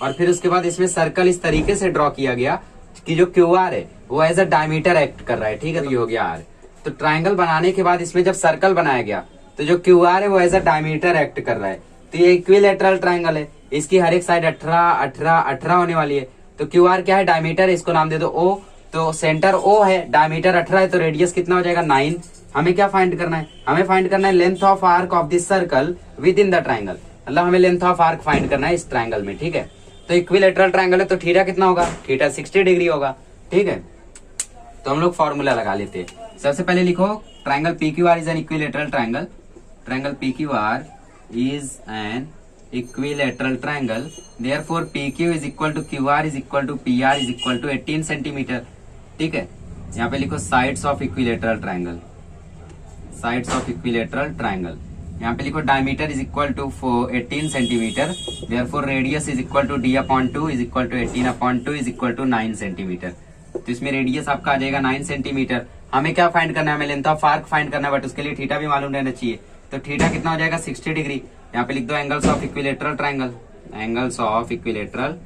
और फिर उसके बाद इसमें सर्कल इस तरीके से ड्रॉ किया गया कि जो QR है वो एज अ डायमीटर एक्ट कर रहा है। ठीक है, तो ये हो गया R। तो ट्रायंगल बनाने के बाद इसमें जब सर्कल बनाया गया तो जो QR है वो एज अ डायमीटर एक्ट कर रहा है। तो ये इक्विलेटरल ट्रायंगल है, इसकी हर एक साइड 18 18 18 होने वाली है। तो QR क्या है, डायमीटर, इसको नाम दे दो O। तो सेंटर O है, डायमीटर 18 है, तो रेडियस कितना हो जाएगा 9। हमें क्या फाइंड करना है, हमें फाइंड करना है length of arc of this circle with in the triangle, मतलब हमें लेंथ ऑफ आर्क फाइंड करना है इस ट्रायंगल में। ठीक है, तो इक्विलेटरल ट्रायंगल है तो थीटा कितना होगा, थीटा 60 डिग्री होगा। ठीक है, तो हम लोग फॉर्मूला लगा लेते हैं। सबसे पहले लिखो triangle PQR is an equilateral triangle. Triangle PQR is an equilateral triangle, therefore PQ is equal to QR is equal to PR is equal to 18 centimetre. ठीक है, यहाँ पे लिखो sides of equilateral triangle, sides of equilateral triangle. यहाँ पे लिखो diameter is equal to 18 centimetre, therefore radius is equal to D/2 is equal to 18/2 is equal to 9 centimetre. तो इसमें रेडियस आपका आ जाएगा 9 सेंटीमीटर। हमें क्या फाइंड करना है, हमें लेंथ ऑफ आर्क फाइंड करना है, बट उसके लिए थीटा भी मालूम रहना चाहिए। तो थीटा कितना हो जाएगा 60 डिग्री। यहाँ पे लिख दो angles of equilateral triangle, angles of equilateral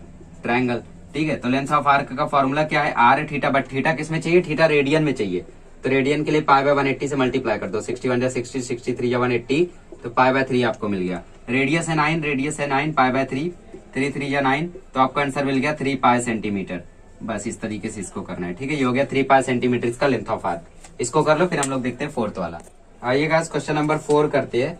triangle. ठीक है, तो लेंथ ऑफ आर्क का फॉर्मूला क्या है, R है थीटा, बट थीटा किस में चाहिए, थीटा रेडियन में चाहिए। तो रेडियन के लिए पाई बाय 180 से मल्टीप्लाई कर दो, 61 जा 60, 63 जा 180, तो पाई बाय 3 आपको मिल गया। रेडियस है 9, रेडियस है 9, पाई बाय 3, 3 3 जा 9, तो आपको आंसर मिल गया 3 पाई सेंटीमीटर। बस इस तरीके से इसको करना है। ठीक है, ये हो गया 3 पाई सेंटीमीटर इसका लेंथ ऑफ आर्क। इसको कर लो, फिर हम लोग देखते हैं 4th वाला। आइएगा क्वेश्चन नंबर 4 करते हैं।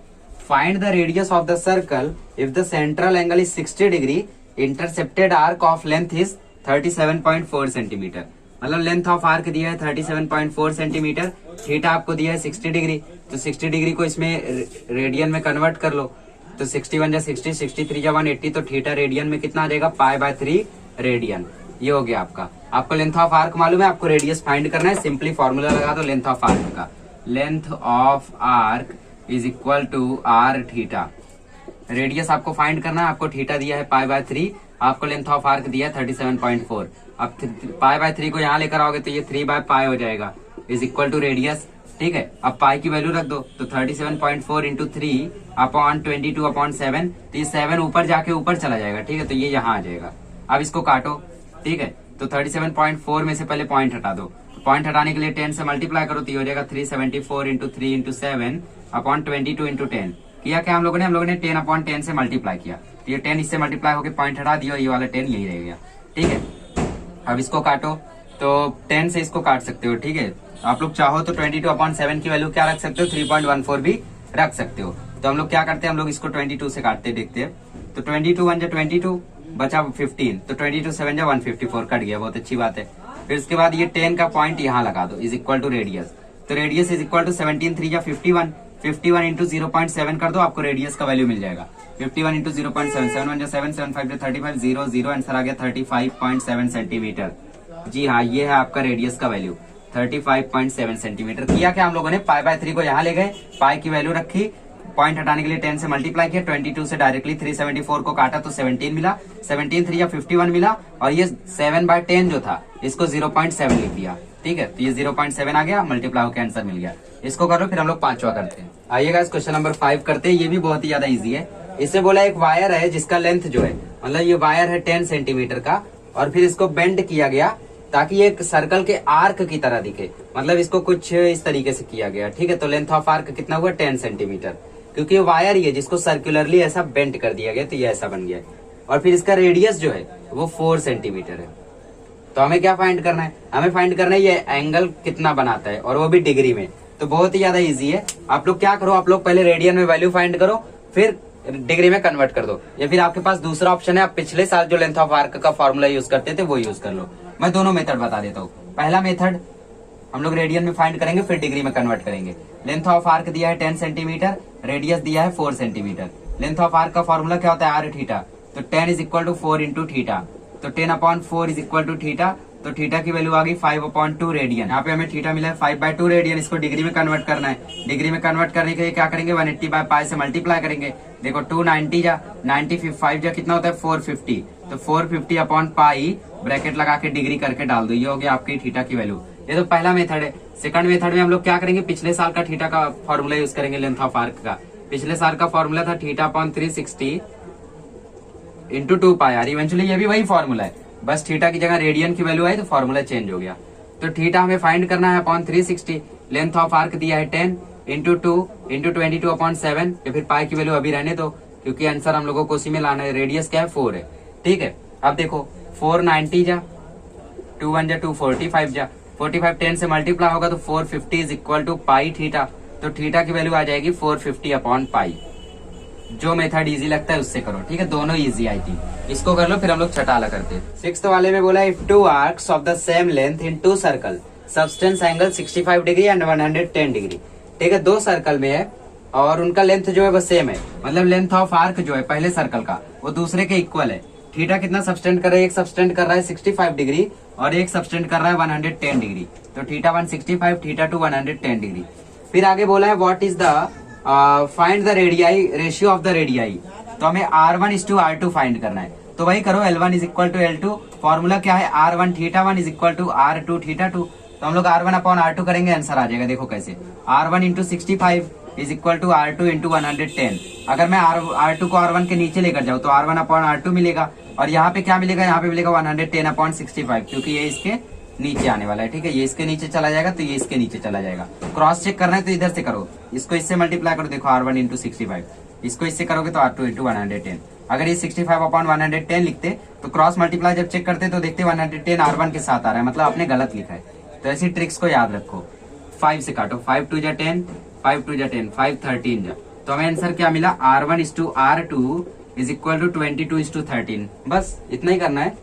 Find the radius of the circle if the central angle is 60 degree, intercepted arc of length is 37.4 centimetre. मतलब लेंथ ऑफ आर्क दिया है 37.4 सेंटीमीटर, थीटा आपको दिया है 60 डिग्री। तो 60 डिग्री को इसमें रेडियन में कन्वर्ट कर लो, तो 61 जा 60, 63 जा 180, तो थीटा रेडियन में कितना आ जाएगा, पाई बाय 3 रेडियन। ये हो गया आपका। आपको लेंथ ऑफ आर्क मालूम है, आपको रेडियस फाइंड करना है। सिंपली फॉर्मूला लगा दो लेंथ ऑफ आर्क का, length of arc is equal to R theta. Radius आपको फाइंड करना है, आपको थीटा दिया है π/3, आपको लेंथ ऑफ आर्क दिया है 37.4। अब π/3 को यहाँ लेकर आओगे तो ये 3/π हो जाएगा, इज इक्वल टू रेडियस। ठीक है, अब पाई की वैल्यू रख दो तो 37.4 इंटू 3 अपॉन 22/7, तो ये 7 ऊपर जाके ऊपर चला जाएगा। ठीक है, तो ये यहाँ आ जाएगा। अब इसको काटो। ठीक है, तो 37.4 में से पहले पॉइंट हटा दो, पॉइंट हटाने के लिए 10 से मल्टीप्लाई करो तो ये हो जाएगा 374 इंटू 3 इंटू 7 अपॉन 22 इंटू 10। किया क्या हम लोगों ने 10/10 से मल्टीप्लाई किया, तो ये 10 इससे मल्टीप्लाई होकर पॉइंट हटा दिया, ये वाला 10 यही रह गया। ठीक है, अब इसको काटो तो 10 से इसको काट सकते हो। ठीक है, आप लोग चाहो तो 22/7 की वैल्यू क्या रख सकते हो, 3.14 भी रख सकते हो। तो हम लोग क्या करते हैं, हम लोग इसको 22 से काटते देखते हैं। तो 22 1 22 बचा 15, तो 22 7 154 कट गया, बहुत अच्छी बात है। फिर उसके बाद ये 10 का पॉइंट यहाँ लगा दो, इज इक्वल टू रेडियस। तो radius is equal to 17 3 51, 51 into 0.7 कर दो, आपको रेडियस का वैल्यू मिल जाएगा। 51 इंटू 0.7, 7 1 7 7 5 35 0 0, आंसर आ गया 35.7 सेंटीमीटर। जी हाँ, ये है आपका रेडियस का वैल्यू 35.7 सेंटीमीटर। किया क्या हम लोगों ने, π/3 को यहाँ ले गए, पाई की वैल्यू रखी, पॉइंट हटाने के लिए 10 से मल्टीप्लाई किया, 22 से डायरेक्टली 374 को काटा तो 17 मिला, 17 3 51 मिला, और ये 7/10 जो था इसको 0.7 लिख दिया। ठीक है, तो ये 0.7 आ गया, मल्टीप्लाई होकर आंसर मिल गया। इसको करो, फिर हम लोग पांचवा करते हैं। आइएगा इस क्वेश्चन नंबर 5 करते हैं, ये भी बहुत ही ज्यादा इजी है। इससे बोला एक वायर है जिसका लेंथ जो है, मतलब ये वायर है 10 सेंटीमीटर का, और फिर इसको बेंड किया गया ताकि एक सर्कल के आर्क की तरह दिखे, मतलब इसको कुछ इस तरीके से किया गया। ठीक है, तो लेंथ ऑफ आर्क कितना हुआ, 10 सेंटीमीटर, क्योंकि वायर ये जिसको सर्कुलरली ऐसा बेंड कर दिया गया तो ये ऐसा बन गया। और फिर इसका रेडियस जो है वो 4 सेंटीमीटर है। तो हमें क्या फाइंड करना है, हमें फाइंड करना है ये एंगल कितना बनाता है, और वो भी डिग्री में। तो बहुत ही ज्यादा इजी है। आप लोग क्या करो, आप लोग पहले रेडियन में वैल्यू फाइंड करो, फिर डिग्री में कन्वर्ट कर दो, या फिर आपके पास दूसरा ऑप्शन है, आप पिछले साल जो लेंथ ऑफ आर्क का फॉर्मूला यूज करते थे वो यूज कर लो। मैं दोनों मेथड बता देता हूँ। पहला मेथड हम लोग रेडियन में फाइंड करेंगे, फिर डिग्री में कन्वर्ट करेंगे। लेंथ ऑफ आर्क दिया है 10 सेंटीमीटर, रेडियस दिया है 4 सेंटीमीटर। लेंथ ऑफ आर्क का फॉर्मूला क्या होता है, आर थीटा। तो 10 is equal to 4 into theta, तो 10/4 इज इक्वल टू थीटा। तो थीटा की वैल्यू आ गई 5/2 रेडियन। यहाँ पे हमें थीटा मिला है 5/2 रेडियन। इसको डिग्री में कन्वर्ट करना है। डिग्री में कन्वर्ट करने के लिए क्या करेंगे, 180/π से मल्टीप्लाई करेंगे। देखो 290 जा 95 जा कितना होता है 450, तो 450/π ब्रैकेट लगा के डिग्री करके डाल दो, ये हो गया आपकी थीटा की वैल्यू। ये तो पहला मेथड है। सेकंड मेथड में हम लोग क्या करेंगे, पिछले साल का थीटा का फॉर्मूला यूज करेंगे लेंथ ऑफ आर्क का। पिछले साल का फॉर्मूला था θ/360 इंटू 2πr। इवेंचुअली ये भी वही फॉर्मूला है, बस थीटा की जगह रेडियन की वैल्यू आई तो फॉर्मूला चेंज हो गया। तो थीटा हमें फाइंड करना है अपॉन 360, लेंथ ऑफ आर्क दिया है 10 इंटू 2 इंटू 22/7, या फिर पाई की वैल्यू अभी रहने दो क्योंकि आंसर हम लोगों को उसी में लाना है। रेडियस क्या है 4 है। ठीक है, अब देखो 490 जा 2 1 जा 245 जा 45 10 से मल्टीप्लाई होगा तो 450 is equal to pi theta. तो थीटा की वैल्यू आ जाएगी 450/π। जो मेथड इजी लगता है उससे करो। ठीक है, दोनों इजी आई थी, इसको कर लो, फिर हम लोग छटाला करते हैं। 6th वाले में बोला if two arcs of the same length in two circle subtends angle 65 degree and 110 degree. ठीक है, दो सर्कल में है और उनका लेंथ जो है वो सेम है, मतलब लेंथ ऑफ आर्क जो है पहले सर्कल का वो दूसरे के इक्वल है। थीटा कितना सब्सटेंड कर रहा है, एक सब्सटेंड कर रहा है 65 डिग्री और एक सब्सटेंड कर रहा है 110 डिग्री। तो थीटा 165, थीटा 2 110 डिग्री। फिर आगे बोला है what is the find the radii ratio of the radii. तो हमें R1:R2 फाइंड करना है। तो वही करो, L1 is equal to L2। Formula क्या है, R1 θ1 is equal to R2 θ2। तो हम लोग R1/R2 करेंगे, आंसर आ जाएगा। देखो कैसे, R1 into 65 is equal to R2 into 110। अगर मैं R2 को R1 के नीचे लेकर जाऊँ तो R1/R2 मिलेगा, और यहाँ पे क्या मिलेगा, यहाँ पे मिलेगा 110/65, क्योंकि ये इसके नीचे आने वाला है। ठीक है, ये इसके नीचे चला जाएगा तो ये इसके नीचे चला जाएगा। क्रॉस चेक करना है तो इधर से करो, इसको इससे मल्टीप्लाई करो। देखो R1 इंटू 65, इसको इससे करोगे तो R2 इंटू 110। अगर ये 65/110 लिखते तो क्रॉस मल्टीप्लाई जब चेक करते तो देखते 110 R1 के साथ आ रहा है, मतलब आपने गलत लिखा है। तो ऐसी ट्रिक्स को याद रखो। 5 से काटो, 5 2 जा 10, 5 2 जा 10, 5 13 जा। तो हमें आंसर क्या मिला, R1:R2 इज इक्वल टू 22:13। बस इतना ही करना है।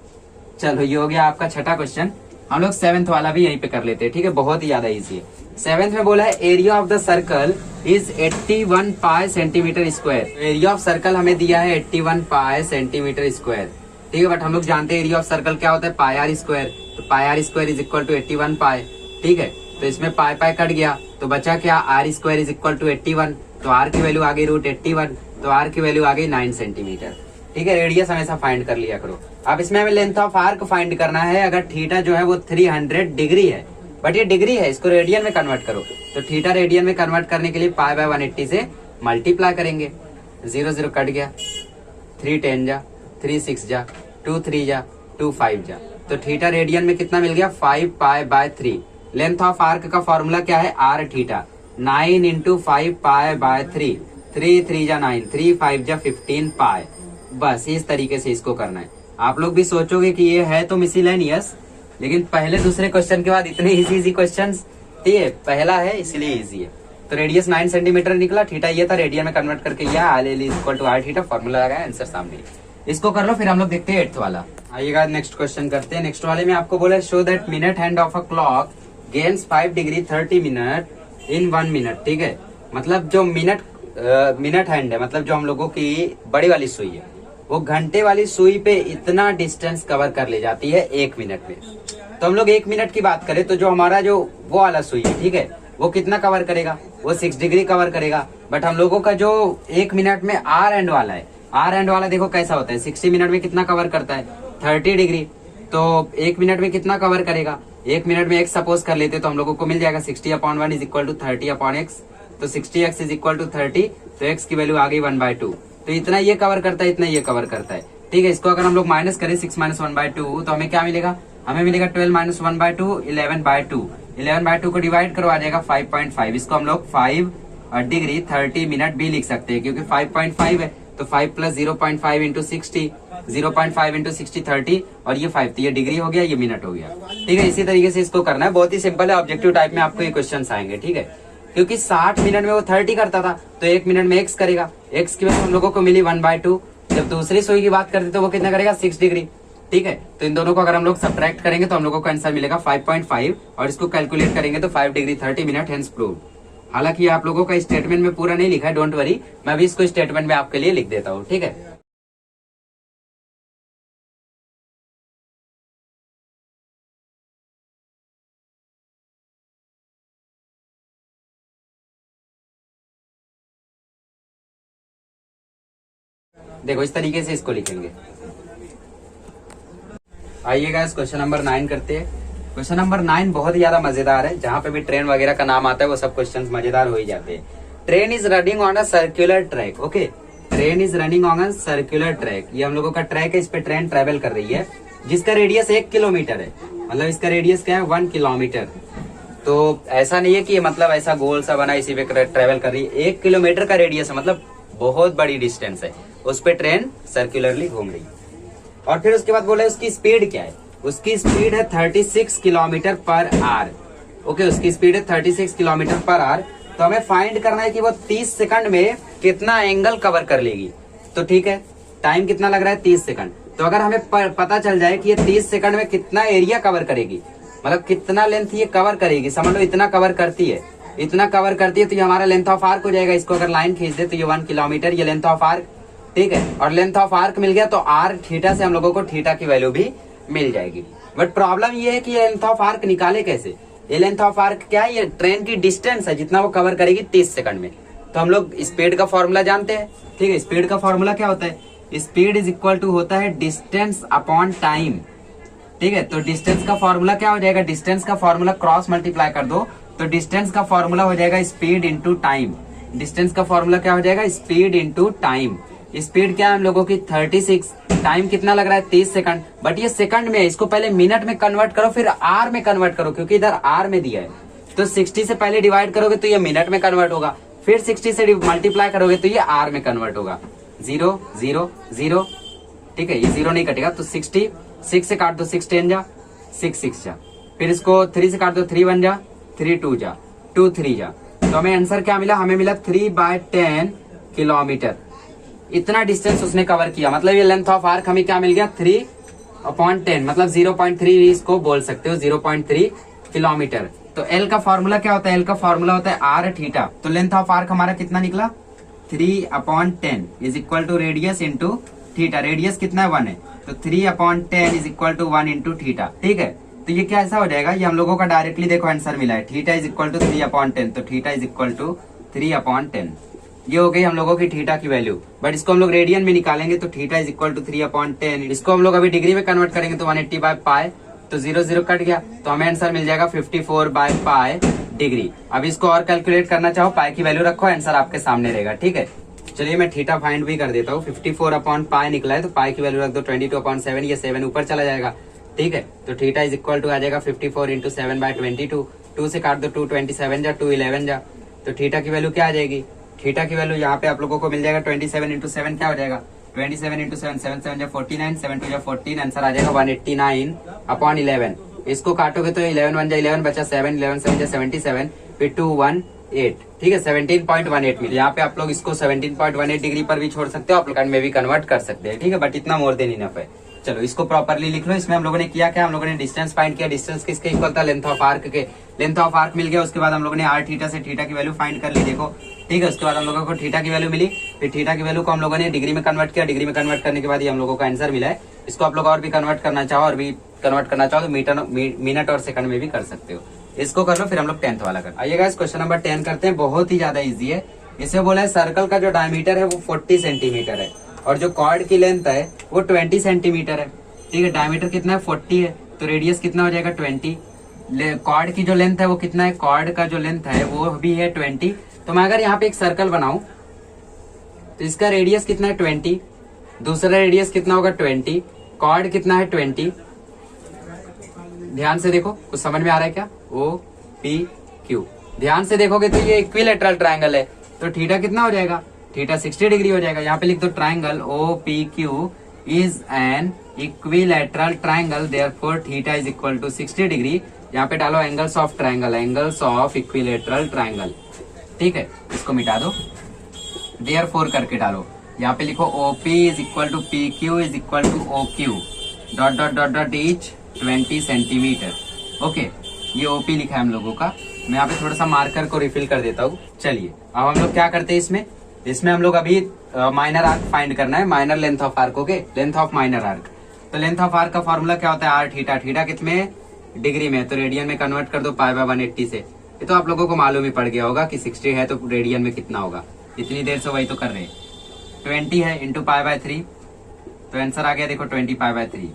चलो ये हो गया आपका छठा क्वेश्चन। हम लोग 7th वाला भी यहीं पे कर लेते हैं। ठीक है, बहुत ही ज्यादा इजी है। 7th में बोला है area of the circle is 81π centimetre square. Area of circle हमें दिया है 81π सेंटीमीटर स्क्वायर। ठीक है, बट हम लोग जानते हैं एरिया ऑफ सर्कल क्या होता है, πr²। तो πr² इज इक्वल टू 81π। ठीक है, तो इसमें पाई कट गया तो बचा क्या, R² इज इक्वल टू 81। तो आर की वैल्यू आ गई √81, तो आर की वैल्यू आ गई 9 सेंटीमीटर। ठीक है, रेडियस हमेशा फाइंड कर लिया करो। अब इसमें हमें लेंथ ऑफ आर्क फाइंड करना है। अगर थीटा जो है वो 300 डिग्री है, बट ये डिग्री है, इसको रेडियन में कन्वर्ट करो। तो थीटा रेडियन में कन्वर्ट करने के लिए π/180 से मल्टीप्लाई करेंगे। 0 0 कट गया, 3 10 जा, 3 6 जा, 2 3 जा, 2 5 जा। तो थीटा रेडियन में कितना मिल गया 5π/3। लेंथ ऑफ आर्क का फॉर्मूला क्या है आर थीटा, 9 × 5π/3, 3 3 जा 9, 3 5 जा 15 पाई। बस इस तरीके से इसको करना है। आप लोग भी सोचोगे कि ये है तो मिसलेनियस, लेकिन पहले दूसरे क्वेश्चन के बाद इतने इजी क्वेश्चंस, ठीक है, पहला है इसलिए इजी है। तो रेडियस 9 सेंटीमीटर निकला, थीटा ये था, रेडियन में कन्वर्ट करके यह r थीटा फॉर्मूला लगाया, आंसर सामने। इसको कर लो, फिर हम लोग देखते हैं 8th वाला। आइएगा नेक्स्ट क्वेश्चन करते हैं। नेक्स्ट वाले में आपको बोला show that minute hand of a clock gains 5 degree 30 minute in 1 minute. ठीक है, मतलब जो मिनट हैंड है, मतलब जो हम लोगों की बड़ी वाली सुई है, वो घंटे वाली सुई पे इतना डिस्टेंस कवर कर ले जाती है 1 मिनट में। तो हम लोग 1 मिनट की बात करें तो जो हमारा जो वो वाला सुई है, ठीक है, वो कितना कवर करेगा, वो 6 डिग्री कवर करेगा। बट हम लोगों का जो 1 मिनट में आर एंड वाला है, आर एंड वाला देखो कैसा होता है, 60 मिनट में कितना कवर करता है 30 डिग्री। तो 1 मिनट में कितना कवर करेगा, 1 मिनट में x सपोज कर लेते तो हम लोगों को मिल जाएगा 60/1 = 30/x। तो 60x = 30, तो x की वैल्यू आ गई 1/2। तो इतना ये कवर करता है, इतना ये कवर करता है। ठीक है, इसको अगर हम लोग माइनस करें 6 - 1/2 तो हमें क्या मिलेगा, हमें मिलेगा 12 - 1/2 11/2। 11/2 को डिवाइड करो, आ जाएगा 5.5। इसको हम लोग 5 डिग्री 30 मिनट भी लिख सकते हैं, क्योंकि 5.5 है। तो 5 + 0.5 × 60, 0.5 × 60 30, और ये 5, तो ये डिग्री हो गया, ये मिनट हो गया। ठीक है, इसी तरीके से इसको करना है, बहुत ही सिंपल है। ऑब्जेक्टिव टाइप में आपको ये क्वेश्चन आएंगे। ठीक है, क्योंकि 60 मिनट में वो 30 करता था, तो 1 मिनट में x करेगा, x की वैल्यू हम लोगों को मिली 1/2। जब दूसरी सुई की बात करते तो वो कितना करेगा 6 डिग्री। ठीक है, तो इन दोनों को अगर हम लोग सब्ट्रैक्ट करेंगे तो हम लोगों को आंसर मिलेगा 5.5, और इसको कैलकुलेट करेंगे तो 5 डिग्री 30 मिनट, हेंस प्रूव। हालांकि आप लोगों का स्टेटमेंट में पूरा नहीं लिखा है, डोंट वरी, मैं भी इसको स्टेटमेंट में आपके लिए लिख देता हूँ। ठीक है, देखो इस तरीके से इसको लिखेंगे। आइएगा इस क्वेश्चन नंबर 9 करते हैं। क्वेश्चन नंबर 9 बहुत ही ज्यादा मजेदार है। जहां पे भी ट्रेन वगैरह का नाम आता है वो सब क्वेश्चंस मजेदार हो ही जाते हैं। Train is running on a circular track. Okay, train is running on a circular track. ये हम लोगों का ट्रैक है, इस पे ट्रेन ट्रेवल कर रही है, जिसका रेडियस 1 किलोमीटर है। मतलब इसका रेडियस क्या है 1 किलोमीटर। तो ऐसा नहीं है कि मतलब ऐसा गोल सा बना इसी पे ट्रेवल कर रही है, 1 किलोमीटर का रेडियस है, मतलब बहुत बड़ी डिस्टेंस है। उस पे ट्रेन सर्कुलरली घूम रही है। और फिर उसके बाद बोला उसकी स्पीड क्या है, उसकी स्पीड है 36 किलोमीटर पर आवर। ओके, उसकी स्पीड है 36 किलोमीटर पर आवर। तो हमें फाइंड करना है कि वो 30 सेकंड में कितना एंगल कवर कर लेगी। तो ठीक है, टाइम कितना लग रहा है 30 सेकंड। तो अगर हमें पता चल जाए कि ये 30 सेकंड में कितना एरिया कवर करेगी, मतलब कितना लेंथ ये कवर करेगी, समझ लो इतना कवर करती है, इतना कवर करती है, तो ये हमारा लेंथ ऑफ आर्क हो जाएगा। इसको अगर लाइन खींच दे तो ये 1 किलोमीटर, ये लेंथ ऑफ आर्क। ठीक है, और लेंथ ऑफ आर्क मिल गया तो आर थीटा से हम लोगों को थीटा की वैल्यू भी मिल जाएगी। बट प्रॉब्लम ये है कि ये लेंथ ऑफ आर्क निकाले कैसे। ये लेंथ ऑफ आर्क क्या है, ये ट्रेन की डिस्टेंस है जितना वो कवर करेगी 30 सेकंड में। तो हम लोग स्पीड का फॉर्मूला जानते हैं। ठीक है, स्पीड का फॉर्मूला क्या होता है, स्पीड इज इक्वल टू होता है डिस्टेंस अपॉन टाइम। ठीक है, तो डिस्टेंस का फॉर्मूला क्या हो जाएगा, डिस्टेंस का फॉर्मूला क्रॉस मल्टीप्लाई कर दो तो डिस्टेंस का फॉर्मूला हो जाएगा स्पीड इंटू टाइम। डिस्टेंस का फॉर्मूला क्या हो जाएगा, स्पीड इंटू टाइम। स्पीड क्या है हम लोगों की 36, टाइम कितना लग रहा है 30 सेकंड, बट ये सेकंड में है, इसको पहले मिनट में कन्वर्ट करो फिर आर में कन्वर्ट करो, क्योंकि इधर आर में दिया है। तो 60 से पहले डिवाइड करोगे तो ये मिनट में कन्वर्ट होगा, फिर 60 से मल्टीप्लाई करोगे तो ये आर में कन्वर्ट होगा। 0 0 0। ठीक है, ये 0 नहीं कटेगा, तो 60, 6 से काट दो 6 10 जा, 6 6 जा, फिर इसको 3 से काट दो 3 1 जा, 3 2 जा, 2 3 जा। तो हमें आंसर क्या मिला, हमें मिला 3/10 किलोमीटर। इतना डिस्टेंस उसने कवर किया, मतलब ये लेंथ ऑफ आर्क हमें क्या मिल गया 3/10, मतलब 0.3 इसको बोल सकते हो, 0.3 किलोमीटर। तो एल का फॉर्मूला क्या होता है, एल का फॉर्मूला होता है आर थीटा। तो लेंथ ऑफ आर्क हमारा कितना निकला 3/10 is equal to radius into theta. Radius कितना है 1 है, तो 3/10 is equal to 1 into theta. ठीक है, तो ये क्या ऐसा हो जाएगा, ये हम लोगों का डायरेक्टली देखो आंसर मिला है, थीटा इज इक्वल टू 3/10, तो थीटा इज इक्वल टू 3/10। ये हो गई हम लोगों की थीटा की वैल्यू, बट इसको हम लोग रेडियन में निकालेंगे तो थीटा इज इक्वल टू 3/10। इसको हम लोग अभी डिग्री में कन्वर्ट करेंगे तो 180/पाई, तो 0 0 कट गया, तो हमें आंसर मिल जाएगा 54/पाई डिग्री। अब इसको और कैलकुलेट करना चाहो, पाई की वैल्यू रखो, आंसर आपके सामने रहेगा। ठीक है, चलिए मैं थीटा फाइंड भी कर देता हूँ। 54/पाई निकला है तो पाई की वैल्यू रख दो 22/7, ये 7 ऊपर चला जाएगा। ठीक है, तो थीटा इज इक्वल टू आ जाएगा 54 इंटू 7/22। 2 से काट दो, 2 27 जा, 2 11 जा, तो थीटा की वैल्यू क्या आ जाएगी? थीटा की वैल्यू यहाँ पे आप लोगों को मिल जाएगा 27 इंटू 7 क्या हो जाएगा? 27 इंटू 7, 7 7 जा 49, 7 2 जा 14, आंसर आ जाएगा 189/11। इसको काटोगे तो 11 1 जा 11 बचा 7, 11 7 जा 77, फिर 218, ठीक है 17.18 मिले। यहाँ पे आप लोग इसको 17.18 डिग्री पर भी छोड़ सकते हो, आप लोग में भी कन्वर्ट कर सकते हैं। ठीक है, बट इतना मोर देन इनफ है। चलो इसको प्रॉपरली लिख लो। इसमें हम लोगों ने किया क्या, हम लोगों ने डिस्टेंस फाइंड किया। डिस्टेंस किसके इक्वल था? लेंथ ऑफ आर्क के। लेंथ ऑफ आर्क मिल गया, उसके बाद हम लोगों ने आर थीटा से थीटा की वैल्यू फाइंड कर ली। देखो ठीक है, उसके बाद हम लोगों को थीटा की वैल्यू मिली, फिर थीटा की वैल्यू को हम लोगों ने डिग्री में कन्वर्ट किया। डिग्री में कन्वर्ट करने के बाद ही हम लोगों को आंसर मिला है। इसको आप लोग और भी कन्वर्ट करना चाहो तो मिनट और सेकंड में भी कर सकते हो। इसको कर लो, फिर हम लोग 10th वाला कर। आइएगा क्वेश्चन नंबर 10 करते हैं। बहुत ही ज्यादा इजी है। इसे बोला है सर्कल का जो डायमीटर है वो 40 सेंटीमीटर है और जो कॉर्ड की लेंथ है वो 20 सेंटीमीटर है। ठीक है, डायमीटर कितना है? 40 है, तो रेडियस कितना हो जाएगा? 20। कॉर्ड की जो लेंथ है वो कितना है? कॉर्ड का जो लेंथ है वो भी है 20। तो मैं अगर यहाँ पे एक सर्कल बनाऊं तो इसका रेडियस कितना है? 20। दूसरा रेडियस कितना होगा? 20। कॉर्ड कितना है? 20। ध्यान से देखो, कुछ समझ में आ रहा है क्या? O P Q। ध्यान से देखोगे तो ये इक्विलेटरल ट्रायंगल है, तो थीटा कितना हो जाएगा? थीटा 60 डिग्री हो जाएगा। यहाँ पे लिख दो triangle OPQ is an equilateral triangle, therefore theta is equal to 60 degree. यहाँ पे डालो angles of triangle, angles of equilateral triangle. ठीक है, इसको मिटा दो, देयरफॉर करके डालो। यहाँ पे लिखो OP is equal to PQ is equal to OQ dot dot dot dot each 20 centimetre. Okay, ये OP लिखा है हम लोगों का। मैं यहाँ पे थोड़ा सा मार्कर को रिफिल कर देता हूँ। चलिए अब हम लोग क्या करते हैं, इसमें हम लोग अभी माइनर आर्क फाइंड करना है, minor length of arc. Okay, length of minor arc. तो लेंथ ऑफ आर्क का फॉर्मूला क्या होता है? R theta. थीटा कितने डिग्री में? तो रेडियन में कन्वर्ट कर दो पाई/180 से। ये तो आप लोगों को मालूम ही पड़ गया होगा कि 60 है तो रेडियन में कितना होगा। इतनी देर से वही तो कर रहे हैं। 20 है इंटू पाई/3, तो आंसर आ गया देखो 20 पाई/3।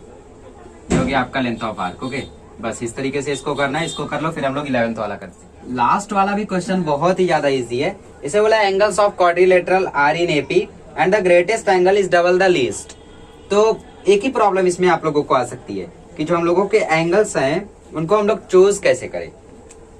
ये हो गया आपका लेंथ ऑफ आर्क। ओके, बस इस तरीके से इसको करना है। इसको कर लो, फिर हम लोग 11th वाला करते हैं। लास्ट वाला भी क्वेश्चन बहुत ही ज्यादा इजी है। इसे बोला angles of quadrilateral are in AP and the greatest angle is double the least. तो एक ही प्रॉब्लम इसमें आप लोगों को आ सकती है कि जो हम लोगों के एंगल्स हैं उनको हम लोग चूज कैसे करें।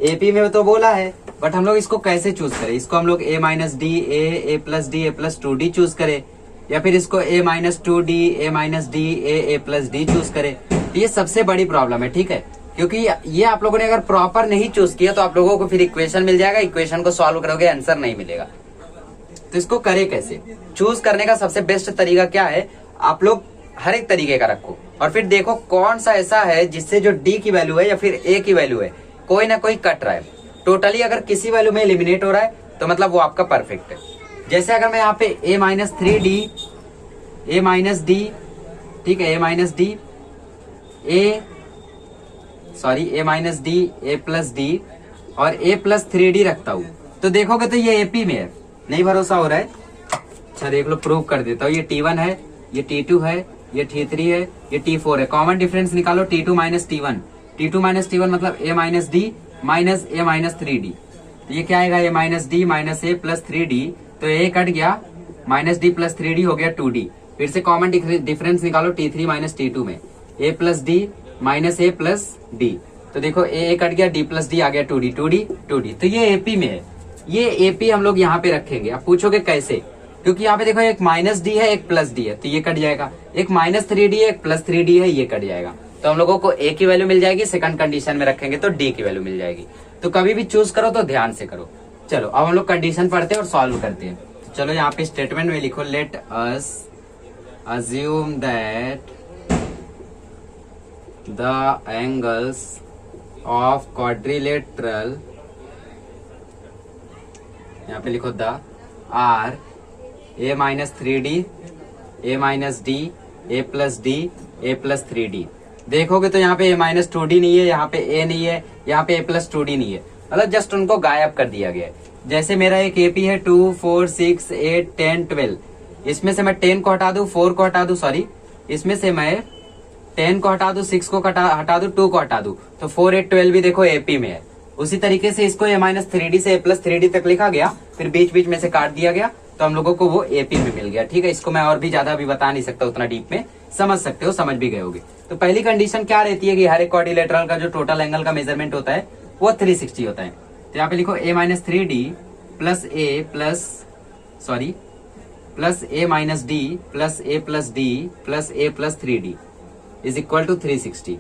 एपी में तो बोला है, बट हम लोग इसको कैसे चूज करें? इसको हम लोग a minus d, a plus d, a plus 2d choose करें, या फिर इसको a minus 2d, a minus d, a plus D choose करें। ये सबसे बड़ी प्रॉब्लम है। ठीक है, क्योंकि ये आप लोगों ने अगर प्रॉपर नहीं चूज किया तो आप लोगों को फिर इक्वेशन मिल जाएगा, इक्वेशन को सॉल्व करोगे आंसर नहीं मिलेगा। तो इसको करे कैसे? चूज करने का सबसे बेस्ट तरीका क्या है? आप लोग हर एक तरीके का रखो और फिर देखो कौन सा ऐसा है जिससे जो डी की वैल्यू है या फिर ए की वैल्यू है कोई ना कोई कट रहा है। टोटली अगर किसी वैल्यू में एलिमिनेट हो रहा है तो मतलब वो आपका परफेक्ट है। जैसे अगर मैं यहाँ पे a minus 3d, a minus D, ठीक है, a minus d, a minus d, a plus D और a प्लस 3d रखता हूँ तो देखोगे तो ये AP में है। नहीं भरोसा हो रहा है? अच्छा देख लो, प्रूव कर देता हूँ। ये T1 है, ये T2 है, ये T3 है, ये T4 है। कॉमन डिफरेंस निकालो, T2 minus T1। T2 minus T1 मतलब a minus D minus a minus 3d। तो ये क्या आएगा? a minus D minus a plus 3d। तो a कट गया, माइनस डी प्लस 3d हो गया 2d। फिर से कॉमन डिफरेंस निकालो T3 माइनस T2 में, a plus D minus a plus d। तो देखो a कट गया, d प्लस डी आ गया 2d, 2d, 2d। तो ये AP में है। ये AP हम लोग यहाँ पे रखेंगे। आप पूछोगे कैसे? क्योंकि यहाँ पे देखो एक माइनस डी है, एक प्लस डी है, तो ये कट जाएगा। एक माइनस 3d है, एक प्लस 3d है, ये कट जाएगा। तो हम लोगों को a की वैल्यू मिल जाएगी, सेकंड कंडीशन में रखेंगे तो d की वैल्यू मिल जाएगी। तो कभी भी चूज करो तो ध्यान से करो। चलो अब हम लोग कंडीशन पढ़ते हैं और सॉल्व करते हैं। चलो यहाँ पे स्टेटमेंट में लिखो, let us assume that the angles of quadrilateral, यहाँ पे लिखो they are a minus 3d, a minus d, a plus d, a plus 3d। देखोगे तो यहाँ पे a माइनस 2d नहीं है, यहाँ पे a नहीं है, यहाँ पे a प्लस 2d नहीं है, मतलब जस्ट उनको गायब कर दिया गया है। जैसे मेरा एक एपी है 2, 4, 6, 8, 10, 12, इसमें से मैं 10 को हटा दूं, 4 को हटा दूं, सॉरी इसमें से मैं 10 को हटा दूं, 6 को हटा दूं, 2 को हटा दूं, तो 4, 8, 12 भी देखो एपी में है। उसी तरीके से इसको a-3d से a+3d तक लिखा गया, फिर बीच बीच में से काट दिया गया, तो हम लोगों को वो एपी में मिल गया। ठीक है, इसको मैं और भी ज्यादा अभी बता नहीं सकता, उतना डीप में समझ सकते हो, समझ भी गए होगे। तो पहली कंडीशन क्या रहती है कि हर एक क्वाड्रिलेटरल का जो टोटल एंगल का मेजरमेंट होता है वो 360 होता है। तो यहाँ पे लिखो a-3d plus a -d plus a+d plus a+3d is equal to 360।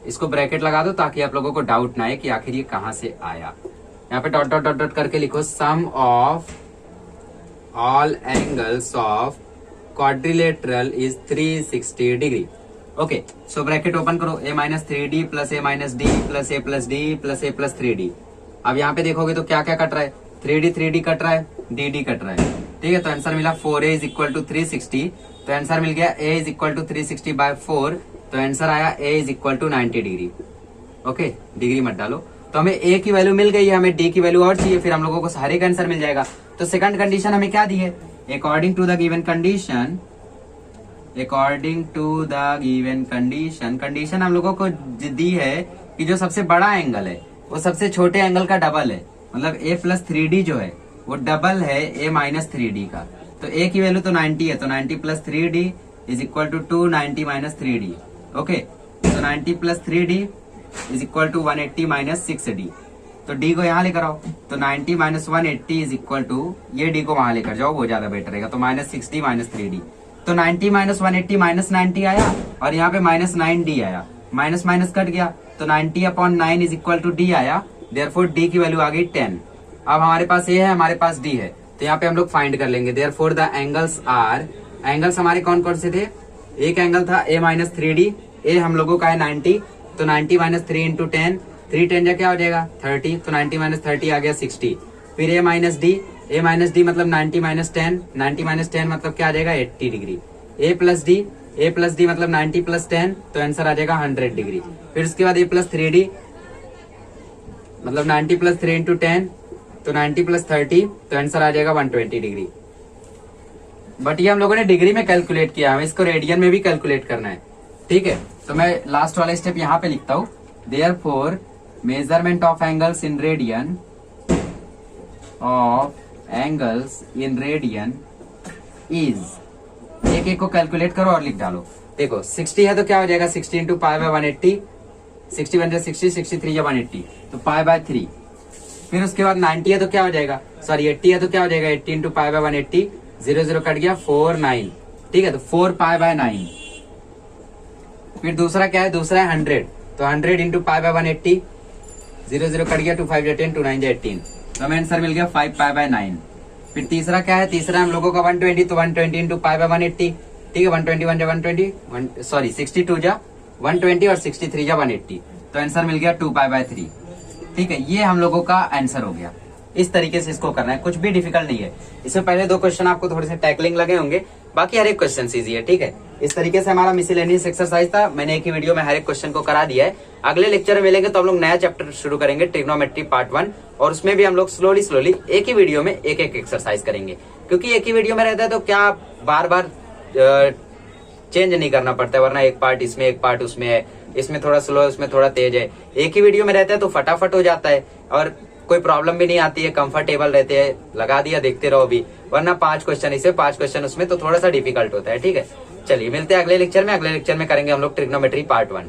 इसको ब्रैकेट लगा दो ताकि आप लोगों को डाउट ना आए कि आखिर ये कहां से आया। यहाँ पे डॉट डॉट डॉट डॉट करके लिखो sum of all angles of quadrilateral is 360 degree. Okay, so bracket open करो, a-3d plus a -d plus a+d plus a+3d। अब यहाँ पे देखोगे तो क्या क्या कट रहा है, 3d कट रहा है, dd कट रहा है। ठीक है, तो आंसर मिला 4a इज इक्वल टू 360। तो आंसर मिल गया a is equal to 360 by 4, तो आंसर आया a is equal to 90 degree. Okay, degree मत डालो। तो हमें a की वैल्यू मिल गई है, हमें d की वैल्यू और चाहिए, फिर हम लोगों को सारे का आंसर मिल जाएगा। तो सेकंड कंडीशन हमें क्या दी है, according to the given condition, condition हम लोगों को दी है कि जो सबसे बड़ा एंगल है वो सबसे छोटे एंगल का डबल है, मतलब a+3d जो है वो डबल है a-3d का। तो a की वैल्यू तो 90 है, तो 90 + 3d is equal to 290 - 3d। Okay, तो 90 + 3d is equal to 180 - 6d। तो d को यहाँ लेकर आओ, तो 90 - 180 इज इक्वल टू, ये d को वहां लेकर जाओ, वो ज्यादा बेटर रहेगा, तो -60 - 3d। तो 90 - 180 -90 आया, और यहाँ पे -9d आया, माइनस माइनस कट गया, तो 90/9 इज इक्वल टू d आया। देयरफॉर d की वैल्यू आ गई 10। अब हमारे पास a है, हमारे पास d है, तो यहाँ पे हम लोग फाइंड कर लेंगे। Therefore the angles are, angles हमारे कौन कौन से थे, एक एंगल था a-3d, a हम लोगों का है 90, तो 90 - 3 × 10, 3 10 जा क्या हो जाएगा 30, तो 90 - 30 आ गया 60। फिर a - d मतलब 90 - 10, 90 - 10 मतलब क्या आ जाएगा 80 डिग्री। a + d मतलब 90 + 10, तो आंसर आ जाएगा 100 डिग्री। फिर उसके बाद a+3d मतलब 90 + 3 × 10, तो 90 + 30, तो आंसर आ जाएगा 120 डिग्री। बट ये हम लोगों ने डिग्री में कैलकुलेट किया, हमें इसको रेडियन में भी कैलकुलेट करना है। ठीक है, तो मैं लास्ट वाला स्टेप यहाँ पे लिखता हूँ, therefore measurement of angles in radian is, एक एक को कैलकुलेट करो और लिख डालो। देखो 60 है तो क्या हो जाएगा 60 × π/180, 60 बन जाए 60, 63 या 180, तो π/3। फिर उसके बाद 90 है तो क्या हो जाएगा, सॉरी 80 है तो क्या हो जाएगा 80 × π/180, 0 0 कट गया 4 9। ठीक है, तो 4 π/9। फिर दूसरा क्या है, दूसरा है 100, तो 100 × π/180, 0 0 कट गया 2 5 10, 2 9 18, तो हमें आंसर मिल गया 5 π/9। फिर तीसरा क्या है, तीसरा हम लोगों का 120, तो 120 × π/180। ठीक है, 121 जा 120, सॉरी 62 जा 120 और 63 जा 180, तो आंसर मिल गया 2 π/3। ठीक है, ये हम लोगों का आंसर हो गया। इस तरीके से इसको करना है, कुछ भी डिफिकल्ट नहीं है। इसमें पहले 2 क्वेश्चन आपको थोड़े से टैकलिंग लगे होंगे, बाकी हर एक क्वेश्चन इजी है। ठीक है, इस तरीके से हमारा मिसलेनियस एक्सरसाइज था, मैंने एक ही वीडियो में हर एक क्वेश्चन को करा दिया है। अगले लेक्चर में मिलेंगे तो हम लोग नया चैप्टर शुरू करेंगे, ट्रिग्नोमेट्री पार्ट 1, और उसमें भी हम लोग स्लोली एक ही वीडियो में एक एक एक्सरसाइज करेंगे, क्योंकि एक ही वीडियो में रहता है तो क्या बार बार चेंज नहीं करना पड़ता है, वरना एक पार्ट इसमें एक पार्ट उसमें है, इसमें थोड़ा स्लो है उसमें थोड़ा तेज है। एक ही वीडियो में रहता है तो फटाफट हो जाता है और कोई प्रॉब्लम भी नहीं आती है, कंफर्टेबल रहते हैं, लगा दिया देखते रहो भी, वरना 5 क्वेश्चन इसमें 5 क्वेश्चन उसमें तो थोड़ा सा डिफिकल्ट होता है। ठीक है, चलिए मिलते हैं अगले लेक्चर में। अगले लेक्चर में करेंगे हम लोग ट्रिग्नोमेट्री पार्ट 1।